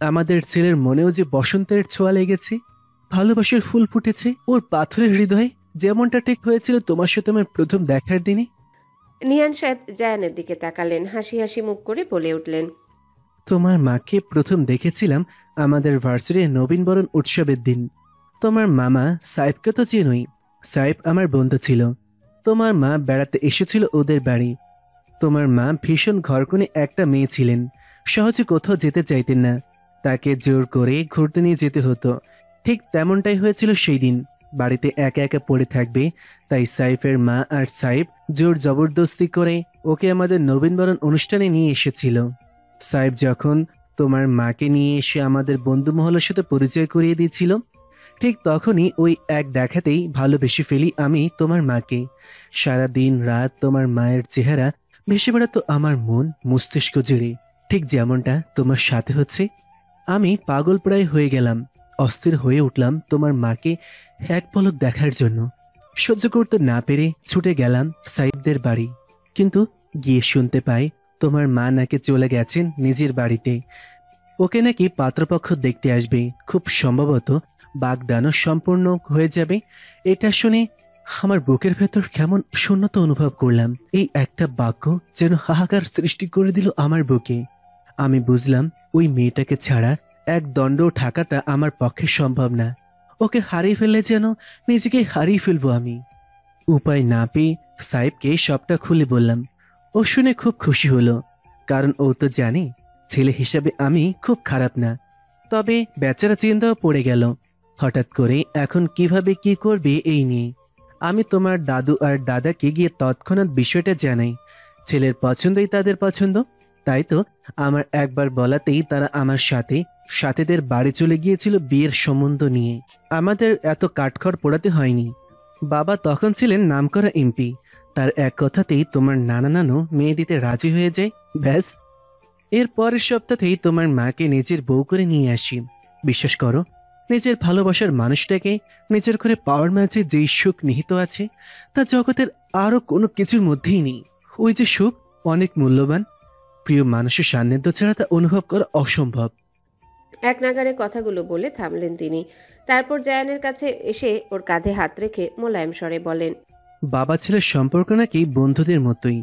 আমাদের ছেলের মনেও যে বসন্তের ছোঁয়া লেগেছে, ভালোবাসার ফুল ফুটেছে ওর পাথরের হৃদয়ে, যেমনটা ঠিক হয়েছিল তোমার সাথে আমার প্রথম দেখার দিনে। নিহান সাহেব জায়ানের দিকে তাকালেন, হাসি হাসি মুখ করে বলে উঠলেন, তোমার মাকে প্রথম দেখেছিলাম আমাদের ভার্সিটির নবীনবরণ উৎসবের দিন। তোমার মামা সাহেবকে তো চেনই, সাহেব আমার বন্ধু ছিল। তোমার মা বেড়াতে এসেছিল ওদের বাড়ি। তোমার মা ভীষণ ঘরকুনে একটা মেয়ে ছিলেন, সহজে কোথাও যেতে চাইতেন না, তাকে জোর করে ঘুরতে নিয়ে যেতে হতো। ঠিক তেমনটাই হয়েছিল সেই দিন। বাড়িতে একা একা পড়ে থাকবে, তাই সাইফের মা আর সাহেব জোর জবরদস্তি করে ওকে আমাদের নবীনবরণ অনুষ্ঠানে নিয়ে এসেছিল। সাহেব যখন তোমার মাকে নিয়ে এসে আমাদের বন্ধু মহলের সাথে পরিচয় করিয়ে দিয়েছিল, ঠিক তখনই ওই এক দেখাতেই ভালোবেসে ফেলি আমি তোমার মাকে। সারা দিন রাত তোমার মায়ের চেহারা ভেসে বেড়াতো আমার মন মস্তিষ্ক জুড়ে, ঠিক যেমনটা তোমার সাথে হচ্ছে। আমি পাগল প্রায় হয়ে গেলাম, অস্থির হয়ে উঠলাম তোমার মাকে এক পলক দেখার জন্য। সহ্য করতে না পেরে ছুটে গেলাম সাইবদের বাড়ি, কিন্তু গিয়ে শুনতে পাই তোমার মা নাকি চলে গেছেন নিজের বাড়িতে। ওকে নাকি পাত্রপক্ষ দেখতে আসবে, খুব সম্ভবত বাগদানও সম্পূর্ণ হয়ে যাবে। এটা শুনে আমার বুকের ভেতর কেমন শূন্যতা অনুভব করলাম। এই একটা বাক্য যেন হাহাকার সৃষ্টি করে দিল আমার বুকে। আমি বুঝলাম ওই মেয়েটাকে ছাড়া এক দণ্ড থাকাটা আমার পক্ষে সম্ভব না। ওকে হারিয়ে ফেললে যেন নিজেকে হারিয়ে ফেলবো আমি। উপায় না পেয়ে সাহেবকে সবটা খুলে বললাম। ও শুনে খুব খুশি হলো, কারণ ও তো জানে ছেলে হিসাবে আমি খুব খারাপ না। তবে বেচারা চিন্তাও পড়ে গেল হঠাৎ করে এখন কিভাবে কি করবে এই নিয়ে। আমি তোমার দাদু আর দাদাকে গিয়ে তৎক্ষণাৎ বিষয়টা জানাই। ছেলের পছন্দই তাদের পছন্দ, তাই তো আমার একবার বলাতেই তারা আমার সাথেদের বাড়ি চলে গিয়েছিল বিয়ের সম্বন্ধ নিয়ে। আমাদের এত কাঠখড় পোড়াতে হয়নি। বাবা তখন ছিলেন নামকরা এমপি, তার এক কথাতেই তোমার নানা নানু মেয়ে দিতে রাজি হয়ে যায়। ব্যাস, এর পরের সপ্তাহেই তোমার মাকে নিজের বউ করে নিয়ে আসি। বিশ্বাস করো, নিজের ভালোবাসার মানুষটাকে নিজের করে পাওয়ার মাঝে যেই সুখ নিহিত আছে তা জগতের আরো কোনো কিছুর মধ্যেই নেই। ওই যে সুখ অনেক মূল্যবান, প্রিয় মানুষের সান্নিধ্য ছাড়া তা অনুভব করা অসম্ভব। এক নাগারে কথাগুলো বলে থামলেন তিনি। তারপর জায়ানের কাছে এসে ওর কাঁধে হাত রেখে মোলায়েম স্বরে বলেন, বাবা ছেলের সম্পর্ক নাকি বন্ধুদের মতোই,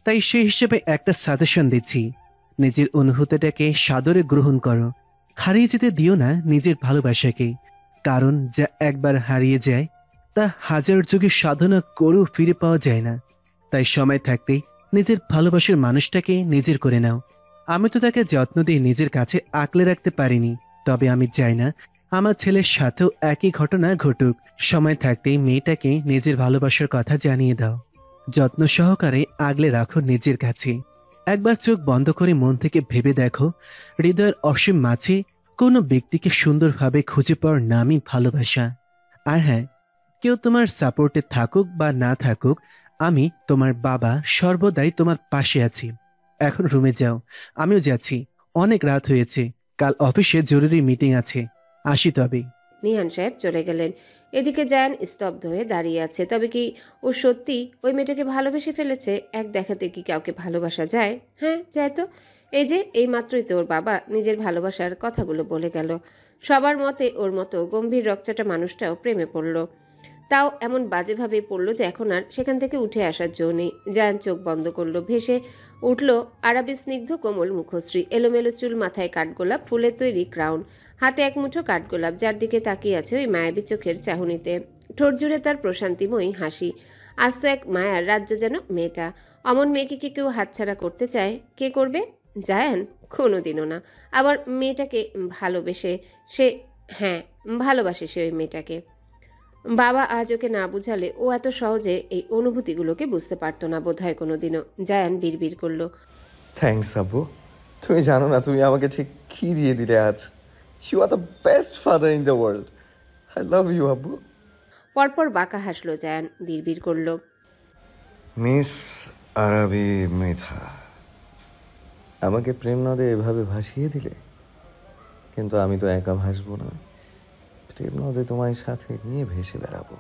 তাই সেই হিসেবে একটা সাজেশন দিচ্ছি। নিজের অনুভূতিটাকে সাদরে গ্রহণ করো, হারিয়ে যেতে দিও না নিজের ভালোবাসাকে। কারণ যা একবার হারিয়ে যায় তা হাজার যুগে সাধনা করেও ফিরে পাওয়া যায় না। তাই সময় থাকতেই নিজের ভালোবাসার মানুষটাকে নিজের করে নাও। আমি তো তাকে যত্ন দিয়ে নিজের কাছে আঁকলে রাখতে পারিনি, তবে আমি চাই না আমার ছেলের সাথেও একই ঘটনা ঘটুক। সময় থাকতেই মেয়েটাকে নিজের ভালোবাসার কথা জানিয়ে দাও, যত্ন সহকারে আগলে রাখো নিজের কাছে। একবার চোখ বন্ধ করে মন থেকে ভেবে দেখো, হৃদয়ের অসীম মাঝে কোনো ব্যক্তিকে সুন্দরভাবে খুঁজে পাওয়ার নামই ভালোবাসা। আর হ্যাঁ, কেউ তোমার সাপোর্টে থাকুক বা না থাকুক, আমি তোমার বাবা সর্বদাই তোমার পাশে আছি। এখন রুমে যাও, আমিও যাচ্ছি, অনেক রাত হয়েছে, কাল অফিসে জরুরি মিটিং আছে, আসি তবে। নিহান সাহেব চলে গেলেন। এদিকে জায়ান স্তব্ধ হয়ে দাঁড়িয়ে আছে। তবে কি ও সত্যি ওই মেয়েটাকে ভালোবেসে ফেলেছে? এক দেখাতে কি কাউকে ভালোবাসা যায়? হ্যাঁ, যায় তো। এই যে এই মাত্রই তো ওর বাবা নিজের ভালোবাসার কথাগুলো বলে গেল। সবার মতে ওর মতো গম্ভীর রকচাটা মানুষটাও প্রেমে পড়ল, তাও এমন বাজেভাবে পড়ল যে এখন আর সেখান থেকে উঠে আসার জো নেই। জায়ান চোখ বন্ধ করলো। ভেসে উঠল আরবি স্নিগ্ধ কোমল মুখশ্রী, এলোমেলো চুল, মাথায় কাঠগোলাপ ফুলের তৈরি ক্রাউন, হাতে এক মুঠো কাঠগোলাপ, যার দিকে তাকিয়ে আছে ওই মায়াবী চোখের চাহনিতে। ঠোঁট জুড়ে তার প্রশান্তিময়ী হাসি। আজ তো এক মায়ার রাজ্য যেন মেয়েটা। অমন মেয়েকে কি কেউ হাতছাড়া করতে চায়? কে করবে? জায়ান? কোনোদিনও না। আবার মেয়েটাকে ভালোবেসে সে, হ্যাঁ ভালোবাসে সে ওই মেয়েটাকে। বাবা আজ ওকে না বুঝালে ও এত সহজে এই অনুভূতিগুলোকে বুঝতে পারতো না বোধহয় কোনোদিনও। জায়ান বিড়বিড় করলো, থ্যাঙ্কস আব্বু। তুমি জানো না তুমি আমাকে ঠিক কি দিয়ে দিলে আজ। You are the best father in the world. I love you আব্বু। পরপর বাঁকা হাসলো জায়ান, বিড়বিড় করলো, মিস আরবি মেধা, আমাকে প্রেম নদে এভাবে ভাসিয়ে দিলে। কিন্তু আমি তো একা ভাসবো না, প্রেম নদে তোমায় সাথে নিয়ে ভেসে বেড়াবো।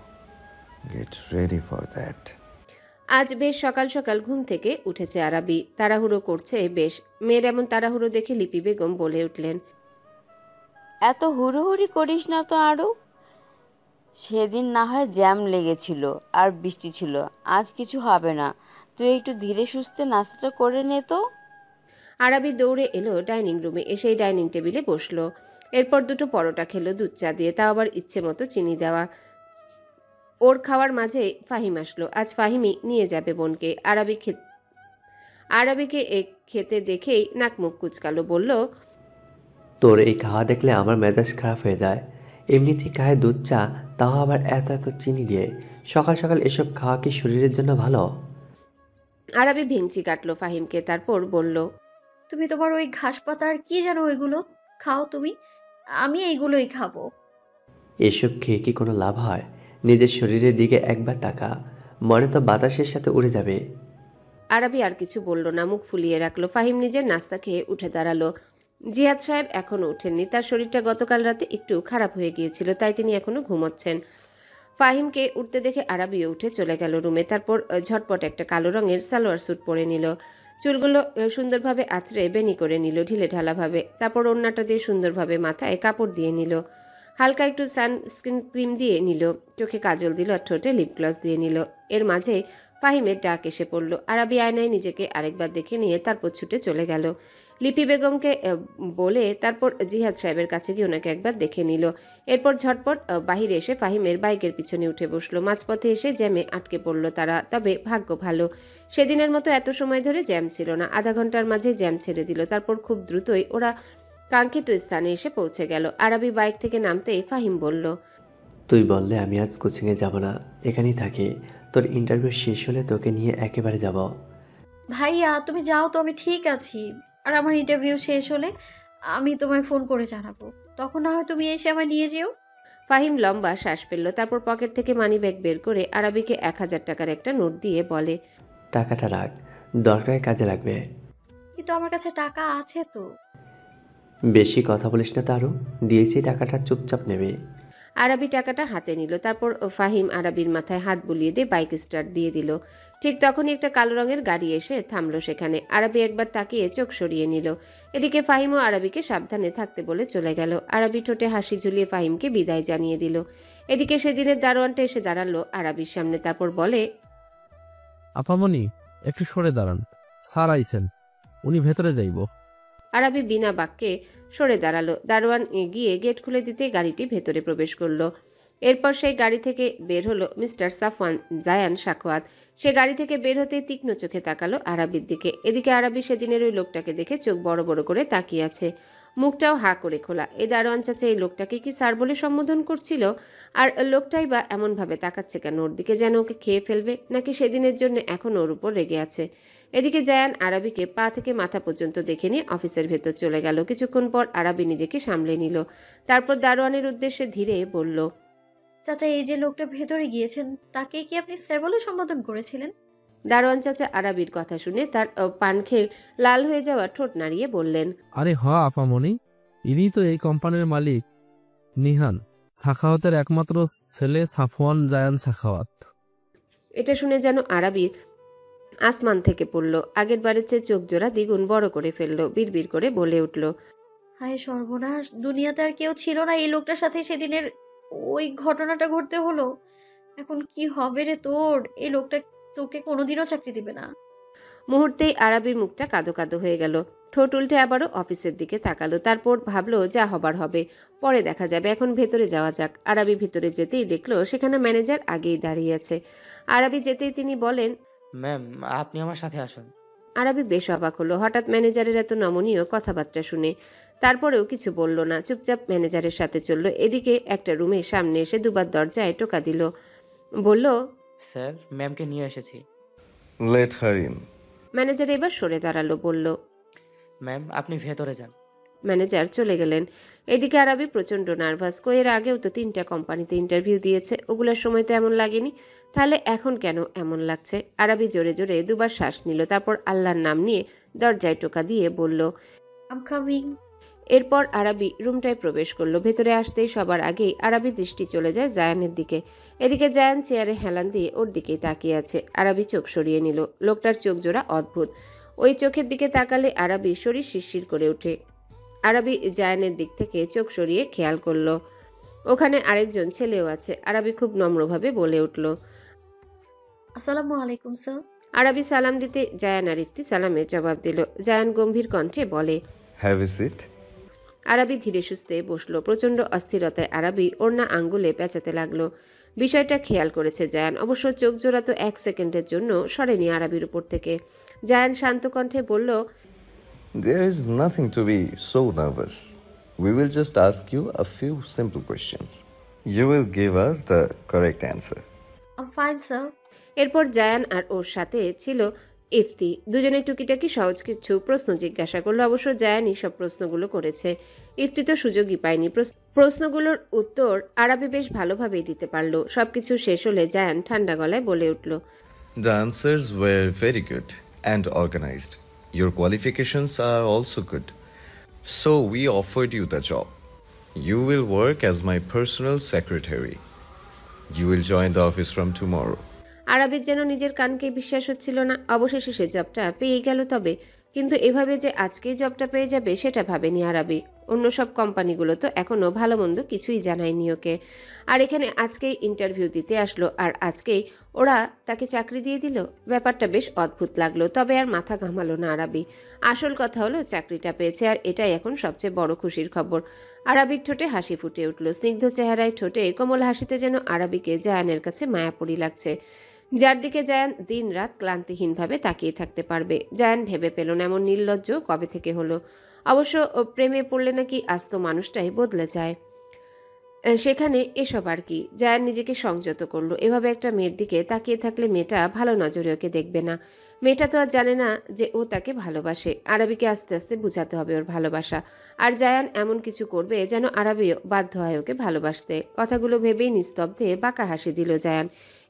Get ready for that. আজ বেশ সকাল সকাল ঘুম থেকে উঠেছে আরবি। তাড়াহুড়ো করছে বেশ। মেয়ের এমন তাড়াহুড়ো দেখে লিপি বেগম বলে উঠলেন, এত হুড়োহুড়ি করিস না তো আরও। সেদিন না হয় জ্যাম লেগেছিল আর বৃষ্টি ছিল, আজ কিছু হবে না। তুই একটু ধীরে সুস্থে নাস্তাটা করে নে তো। আরবি দৌড়ে এলো ডাইনিং রুমে, এসেই ডাইনিং টেবিলে বসলো। এরপর দুটো পরোটা খেলো দুধ চা দিয়ে, তাও আবার ইচ্ছে মতো চিনি দেওয়া। ওর খাওয়ার মাঝে ফাহিম আসলো। আজ ফাহিমই নিয়ে যাবে বোনকে। আরবিকে খেতে দেখেই নাক মুখ কুচকালো, বলল, তোর এই খাওয়া দেখলে আমার মেজাজ খারাপ হয়ে যায়। এমনিতেই খায় দুধ চা, তাও আবার এত এত চিনি দিয়ে। সকাল সকাল এসব খাওয়া কি শরীরের জন্য ভালো? আরবি ভেঙচি কাটলো ফাহিমকে, তারপর বলল, তুমি তোমার ওই ঘাস পাতা আর কি যেন ওইগুলো খাও তুমি, আমি এইগুলোই খাবো। এসব খেয়ে কি কোনো লাভ হয়? নিজের শরীরের দিকে একবার তাকা, মনে তো বাতাসের সাথে উড়ে যাবে। আরবি আর কিছু বলল না, মুখ ফুলিয়ে রাখলো। ফাহিম নিজের নাস্তা খেয়ে উঠে দাঁড়ালো। জিহাদ সাহেব এখনো ওঠেননি। তার শরীরটা গতকাল রাতে একটু খারাপ হয়ে গিয়েছিল, তাই তিনি এখনো ঘুমোচ্ছেন। ফাহিমকে উঠতে দেখে আরবিও উঠে চলে গেল রুমে। তারপর ঝটপট একটা কালো রঙের সালোয়ার স্যুট পরে নিল। চুলগুলো সুন্দরভাবে আঁচড়ে বেনি করে নিল ঢিলে ঢালাভাবে। তারপর ওড়নাটা দিয়ে সুন্দরভাবে মাথায় কাপড় দিয়ে নিল। হালকা একটু সানস্ক্রিন ক্রিম দিয়ে নিল, চোখে কাজল দিল আর ঠোঁটে লিপ গ্লস দিয়ে নিল। এর মাঝে ফাহিমের ডাক এসে পড়ল। আরবি আয়নায় নিজেকে আরেকবার দেখে নিয়ে তারপর ছুটে চলে গেল। লিপি বেগমকে বলে তারপর জিহাদ সাহেবের কাছে গিয়ে ওনাকে একবার দেখে নিল। এরপর ঝটপট বাহিরে এসে ফাহিমের বাইকের পিছনে উঠে বসলো। মাঝপথে এসে জ্যামে আটকে পড়ল তারা। তবে ভাগ্য ভালো, সেদিনের মতো এত সময় ধরে জ্যাম ছিল না। আধা ঘন্টার মাঝে জ্যাম ছেড়ে দিল। তারপর খুব দ্রুতই ওরা কাঙ্ক্ষিত স্থানে এসে পৌঁছে গেল। আরবি বাইক থেকে নামতেই ফাহিম বলল, তুই বললে আমি আজ কোচিংয়ে যাব না, এখানেই থাকি। তোর ইন্টারভিউ শেষ হলে তোকে নিয়ে একেবারে যাব। ভাইয়া তুমি যাও তো, আমি ঠিক আছি। আর আমার ইন্টারভিউ শেষ হলে আমি তোমায় ফোন করে জানাবো, তখন না হয় তুমি এসে আমায় নিয়ে যেও। ফাহিম লম্বা শ্বাস ফেলল। তারপর পকেট থেকে মানি ব্যাগ বের করে আরবিকে 1000 টাকার একটা নোট দিয়ে বলে, টাকাটা রাখ, দরকারে কাজে লাগবে। কিন্তু আমার কাছে টাকা আছে তো। বেশি কথা বলিস না তারও, দিয়েছি টাকাটা, চুপচাপ নেবে। আরবি টাকাটা হাতে নিল। তারপর ফাহিম আরবির মাথায় হাত বুলিয়ে দিয়ে বাইক স্টার্ট দিয়ে দিল। ঠিক তখনই একটা কালো রঙের গাড়ি এসে থামলো সেখানে। আরবি একবার তাকিয়ে চোখ সরিয়ে নিল। এদিকে ফাহিমও আরবিকে সাবধানে থাকতে বলে চলে গেল। আরবি ঠোঁটে হাসি ঝুলিয়ে ফাহিমকে বিদায় জানিয়ে দিল। এদিকে সেদিনের দারোয়ানটা এসে দাঁড়ালো আরবির সামনে। তারপর বলে, আপামনি একটু সরে দাঁড়ান, স্যার আইছেন, উনি ভেতরে যাইব। আরবি বিনা বাক্যে সরে দাঁড়ালো। দারোয়ান গিয়ে গেট খুলে দিতে গাড়িটি ভেতরে প্রবেশ করলো। এরপর সেই গাড়ি থেকে বের হলো মিস্টার সাফওয়ান জায়ান সাখওয়াত। সে গাড়ি থেকে বের হতে তীক্ষ্ণ চোখে তাকালো আরবির দিকে। এদিকে আরবি সেদিনের ওই লোকটাকে দেখে চোখ বড় বড় করে তাকিয়ে আছে, মুখটাও হা করে খোলা। এই দারোয়ান চাচা এই লোকটাকে কি স্যার বলে সম্বোধন করছিল? আর লোকটাই বা এমনভাবে তাকাচ্ছে কেন ওর দিকে, যেন ওকে খেয়ে ফেলবে, নাকি সেদিনের জন্য এখন ওর উপর রেগে আছে? এদিকে জায়ান আরবিকে পা থেকে মাথা পর্যন্ত দেখে নিয়ে অফিসের ভেতর চলে গেল। কিছুক্ষণ পর আরবি নিজেকে সামলে নিল। তারপর দারোয়ানের উদ্দেশ্যে ধীরে বলল, চাচা এই যে লোকটা ভেতরে গিয়েছেন তাকে কি আপনি স্যার বলে সম্বোধন করেছিলেন? দারোয়ান চাচা আরবির কথা শুনে তার পান খেয়ে লাল হয়ে যাওয়া ঠোঁট নাড়িয়ে বললেন, আরে হ আপামনি, ইনি তো এই কোম্পানির মালিক নিহান, সাখাওয়াতের একমাত্র ছেলে সাফওয়ান জায়ান সাখাওয়াত। এটা শুনে যেন আরাবির আসমান থেকে পড়ল। আগের বারের চেয়ে চোখ জোড়া দ্বিগুণ বড় করে ফেললো। বিড়বিড় করে বলে উঠল, হায় সর্বনাশ, দুনিয়াতে আর কেউ ছিল না এই লোকটার সাথে সেদিনের ওই ঘটনাটা ঘটতে হলো। এখন কি হবে রে তোর? এই লোকটা তোকে কোনোদিনও চাকরি দিবে না। মুহূর্তেই আরাবির মুখটা কাদো কাদো হয়ে গেল। ঠোঁট উল্টে আবারও অফিসের দিকে তাকালো। তারপর ভাবলো যা হবার হবে, পরে দেখা যাবে, এখন ভেতরে যাওয়া যাক। আরাবি ভিতরে যেতেই দেখলো সেখানে ম্যানেজার আগেই দাঁড়িয়ে আছে। আরাবি যেতেই তিনি বলেন, ম্যাম আপনি আমার সাথে আসুন। আরাবি বেশ অবাক হলো হঠাৎ ম্যানেজারের এত নমনীয় কথাবার্তা শুনে। তারপরেও কিছু বলল না, চুপচাপ ম্যানেজারের সাথে চলল। এদিকে একটা রুমের সামনে এসে দুবার দরজায় টোকা দিল। বলল, স্যার ম্যামকে নিয়ে এসেছি। Let her in. ম্যানেজার এবার সরে দাঁড়ালো, বলল, ম্যাম আপনি ভেতরে যান। ম্যানেজার চলে গেলেন। এদিকে আরাবি প্রচন্ড নার্ভাস। এর আগেও তো 3টা কোম্পানিতে ইন্টারভিউ দিয়েছে, ওগুলোর সময় তো এমন লাগেনি, তাহলে এখন কেন এমন লাগছে? আরাবি জোরে জোরে দুবার শ্বাস নিল, তারপর আল্লাহর নাম নিয়ে দরজায় টোকা দিয়ে বলল, আম কামিং। এরপর আরাবি রুমটায় প্রবেশ করলো। ভেতরে আসতেই সবার আগেই আরাবি দৃষ্টি চলে যায় জায়ানের দিকে। এদিকে জায়ান চেয়ারে হেলান দিয়ে ওর দিকেই তাকিয়ে আছে। আরাবি চোখ সরিয়ে নিল। লোকটার চোখ জোড়া অদ্ভুত। ওই চোখের দিকে তাকালে আরাবি শরীর শিরশির করে ওঠে। আরাবি জায়ানের দিক থেকে চোখ সরিয়ে খেয়াল করলো ওখানে আরেকজন ছেলেও আছে। আরাবি খুব নম্রভাবে বলে উঠল, আসসালামু আলাইকুম স্যার। আরাবি সালাম দিতে জায়ান আর ইফতি সালামের জবাব দিল। জায়ান গম্ভীর কণ্ঠে বলে, হ্যাভ এ সিট। আরাবি ধীরে সুস্থে বসলো। প্রচন্ড অস্থিরতায় আরাবি ওড়না আঙ্গুলে পেঁচাতে লাগলো। বিষয়টা খেয়াল করেছে জায়ান। অবশ্য চোখ জোড়া তো 1 সেকেন্ডের জন্য সরেনি আরাবির উপর থেকে। জায়ান শান্ত কণ্ঠে বলল, There is nothing to be so nervous. We will just ask you a few simple questions. You will give us the correct answer. I'm fine sir. এরপর জায়ান আর ওর সাথে ছিল ইফতি। দুজনে টুকিটাকি সহজ কিছু প্রশ্ন জিজ্ঞাসা করলো। অবশ্য জায়ানই সব প্রশ্নগুলো করেছে, ইফতি তো সুযোগই পায়নি। প্রশ্নগুলোর উত্তর আরাবি বেশ ভালোভাবেই দিতে পারলো। সবকিছু শেষ হলে জায়ান ঠান্ডা গলায় বলে উঠল, The answers were very good and organized. Your qualifications are also good. So we offered you the job. You will work as my personal secretary. You will join the office from tomorrow. আরাবির যেন নিজের কানকে বিশ্বাস হচ্ছিল না। অবশেষে সে জবটা পেয়ে গেল। তবে কিন্তু এভাবে যে আজকেই জবটা পেয়ে যাবে সেটা ভাবেনি আরাবি। অন্য সব কোম্পানিগুলো তো এখনো ভালো মন্দ কিছুই জানায়নি ওকে। আর এখানে আজকেই ইন্টারভিউ দিতে আসলো, আর আজকেই ওরা তাকে চাকরি দিয়ে দিল। ব্যাপারটা বেশ অদ্ভুত লাগলো। তবে আর মাথা ঘামালো না আরাবি। আসল কথা হলো চাকরিটা পেয়েছে, আর এটাই এখন সবচেয়ে বড় খুশির খবর। আরাবির ঠোঁটে হাসি ফুটে উঠল। স্নিগ্ধ চেহারায় ঠোঁটে কোমল হাসিতে যেন আরাবিকে জায়ানের কাছে মায়াপড়ি লাগছে, যার দিকে জায়ান দিন রাত ক্লান্তিহীনভাবে তাকিয়ে থাকতে পারবে। জায়ান ভেবে পেল না এমন নির্লজ্জ কবে থেকে হলো। অবশ্য প্রেমে পড়লে নাকি আস্ত মানুষটাই বদলে যায়, সেখানে এসব আর কি। জায়ান নিজেকে সংযত করলো। এভাবে একটা মেয়ের দিকে তাকিয়ে থাকলে মেয়েটা ভালো নজরে ওকে দেখবে না। মেয়েটা তো আর জানে না যে ও তাকে ভালোবাসে। আরাবিকে আস্তে আস্তে বুঝাতে হবে ওর ভালোবাসা। আর জায়ান এমন কিছু করবে যেন আরাবিও বাধ্য হয় ওকে ভালোবাসতে। কথাগুলো ভেবেই নিস্তব্ধে বাঁকা হাসি দিল জায়ান।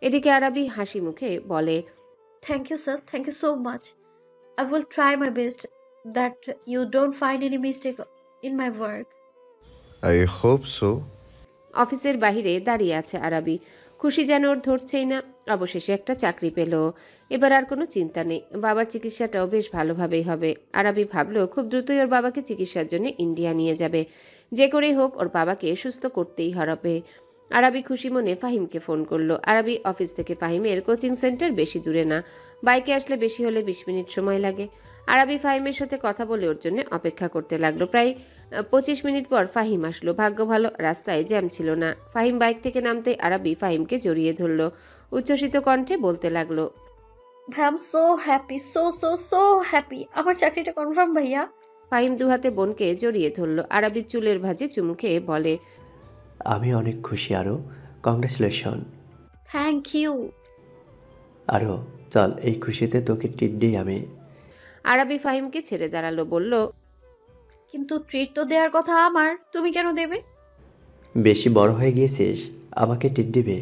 এদিকে আরাবি হাসি মুখে বলে, thank you sir, thank you so much. I will try my best that you don't find any mistake in my work. I hope so. অফিসের বাহিরে দাঁড়িয়ে আছে আরাবি। খুশি যেন ওর ধরছেই না। অবশেষে একটা চাকরি পেল। এবার আর কোনো চিন্তা নেই। বাবার চিকিৎসাটাও বেশ ভালোভাবেই হবে। আরাবি ভাবলো খুব দ্রুতই ওর বাবাকে চিকিৎসার জন্য ইন্ডিয়া নিয়ে যাবে। যে করেই হোক ওর বাবাকে সুস্থ করতেই হবে। আরাবি খুশি মনে ফাহিমকে ফোন করলো। আরাবি অফিস থেকে ফাহিমের কোচিং সেন্টার বেশি দূরে না, বাইকে আসলে বেশি হলে 20 মিনিট সময় লাগে। আরাবি ফাহিমের সাথে কথা বলে ওর জন্য অপেক্ষা করতে লাগলো। প্রায় 25 মিনিট পর ফাহিম আসলো। ভাগ্য ভালো রাস্তায় জ্যাম ছিল না। ফাহিম বাইক থেকে নামতে আরাবি ফাহিমকে জড়িয়ে ধরলো। উচ্ছ্বসিত কণ্ঠে বলতে লাগলো, ভাই am so happy, so so so happy. আমার চাকরিটা কনফার্ম ভাইয়া। ফাহিম দুহাতে বোনকে জড়িয়ে ধরলো। আরাবির চুলের ভাঁজে চুমু খেয়ে বলে, আমি অনেক খুশি আরো, কংগ্রেচুলেশন। Thank you. আরো চল, এই খুশিতে তোকে ট্রিট দিই আমি। আরাবি ফাহিমকে ছেড়ে দাঁড়ালো, বলল, কিন্তু ট্রিট তো দেওয়ার কথা আমার, তুমি কেন দেবে? বেশি বড় হয়ে গিয়েছিস, আমাকে ট্রিট দিবে?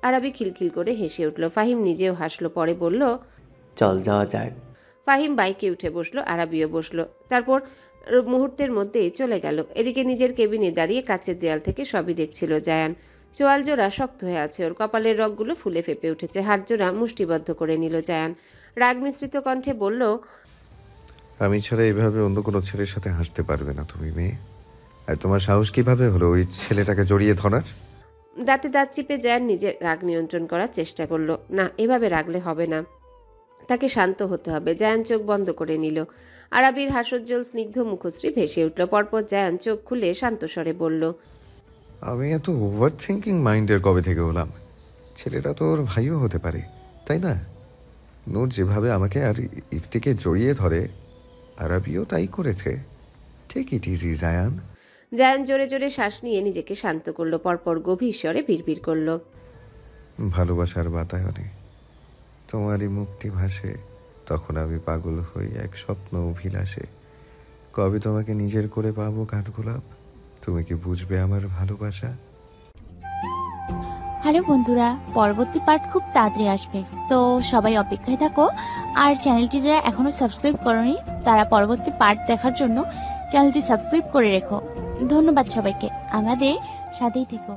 আরাবি খিলখিল করে হেসে উঠল। ফাহিম নিজেও হাসলো। পরে বলল, চল যাওয়া যাক। ফাহিম বাইকে উঠে বসলো, আরাবিও বসলো। তারপর মুহূর্তের মধ্যেই চলে গেল। এদিকে নিজের কেবিনে দাঁড়িয়ে কাচের দেয়াল থেকে সবই দেখছিল জায়ান। চোয়াল জোড়া শক্ত হয়ে আছে, ওর কপালের রগগুলো ফুলে ফেপে উঠেছে। হাত জোড়া মুষ্টিবদ্ধ করে নিল জায়ান। রাগ মিশ্রিত কণ্ঠে বলল, আমি ছাড়া এইভাবে অন্য কোনো ছেলের সাথে হাসতে পারবে না তুমি মেয়ে। আর তোমার সাহস কিভাবে হলো ওই ছেলেটাকে জড়িয়ে ধরার? দাঁতে দাঁত চিপে জায়ান নিজের রাগ নিয়ন্ত্রণ করার চেষ্টা করলো। না, এভাবে রাগলে হবে না, তাকে শান্ত হতে হবে। জায়ান চোখ বন্ধ করে নিল। আরাবির হাস্যোজ্জ্বল স্নিগ্ধ মুখশ্রী ভেসে উঠল। পরপর জায়ান চোখ খুলে শান্ত স্বরে বলল, আমি এত ওভার থিঙ্কিং মাইন্ডের কবে থেকে হলাম? ছেলেটা তো ওর ভাইও হতে পারে, তাই না? নূর যেভাবে আমাকে আর ইফতিকে জড়িয়ে ধরে, আরাবিও তাই করেছে। ঠিক ইট ইজি জায়ান। জায়ান জোরে জোরে শ্বাস নিয়ে নিজেকে শান্ত করলো। পরপর গভীর স্বরে বিড়বিড় করল, ভালোবাসার বাতায়নে তোমারই মুক্তি ভাসে, তখন আমি পাগল হই এক স্বপ্ন অভিলাষে। কবে তোমাকে নিজের করে পাবো কাঠগোলাপ, তুমি কি বুঝবে আমার ভালোবাসা? হ্যালো বন্ধুরা, পরবর্তী পার্ট খুব তাড়াতাড়ি আসবে, তো সবাই অপেক্ষায় থাকো। আর চ্যানেলটি যারা এখনো সাবস্ক্রাইব করোনি তারা পরবর্তী পার্ট দেখার জন্য চ্যানেলটি সাবস্ক্রাইব করে রেখো। ধন্যবাদ সবাইকে, আমাদের সাথেই থেকো।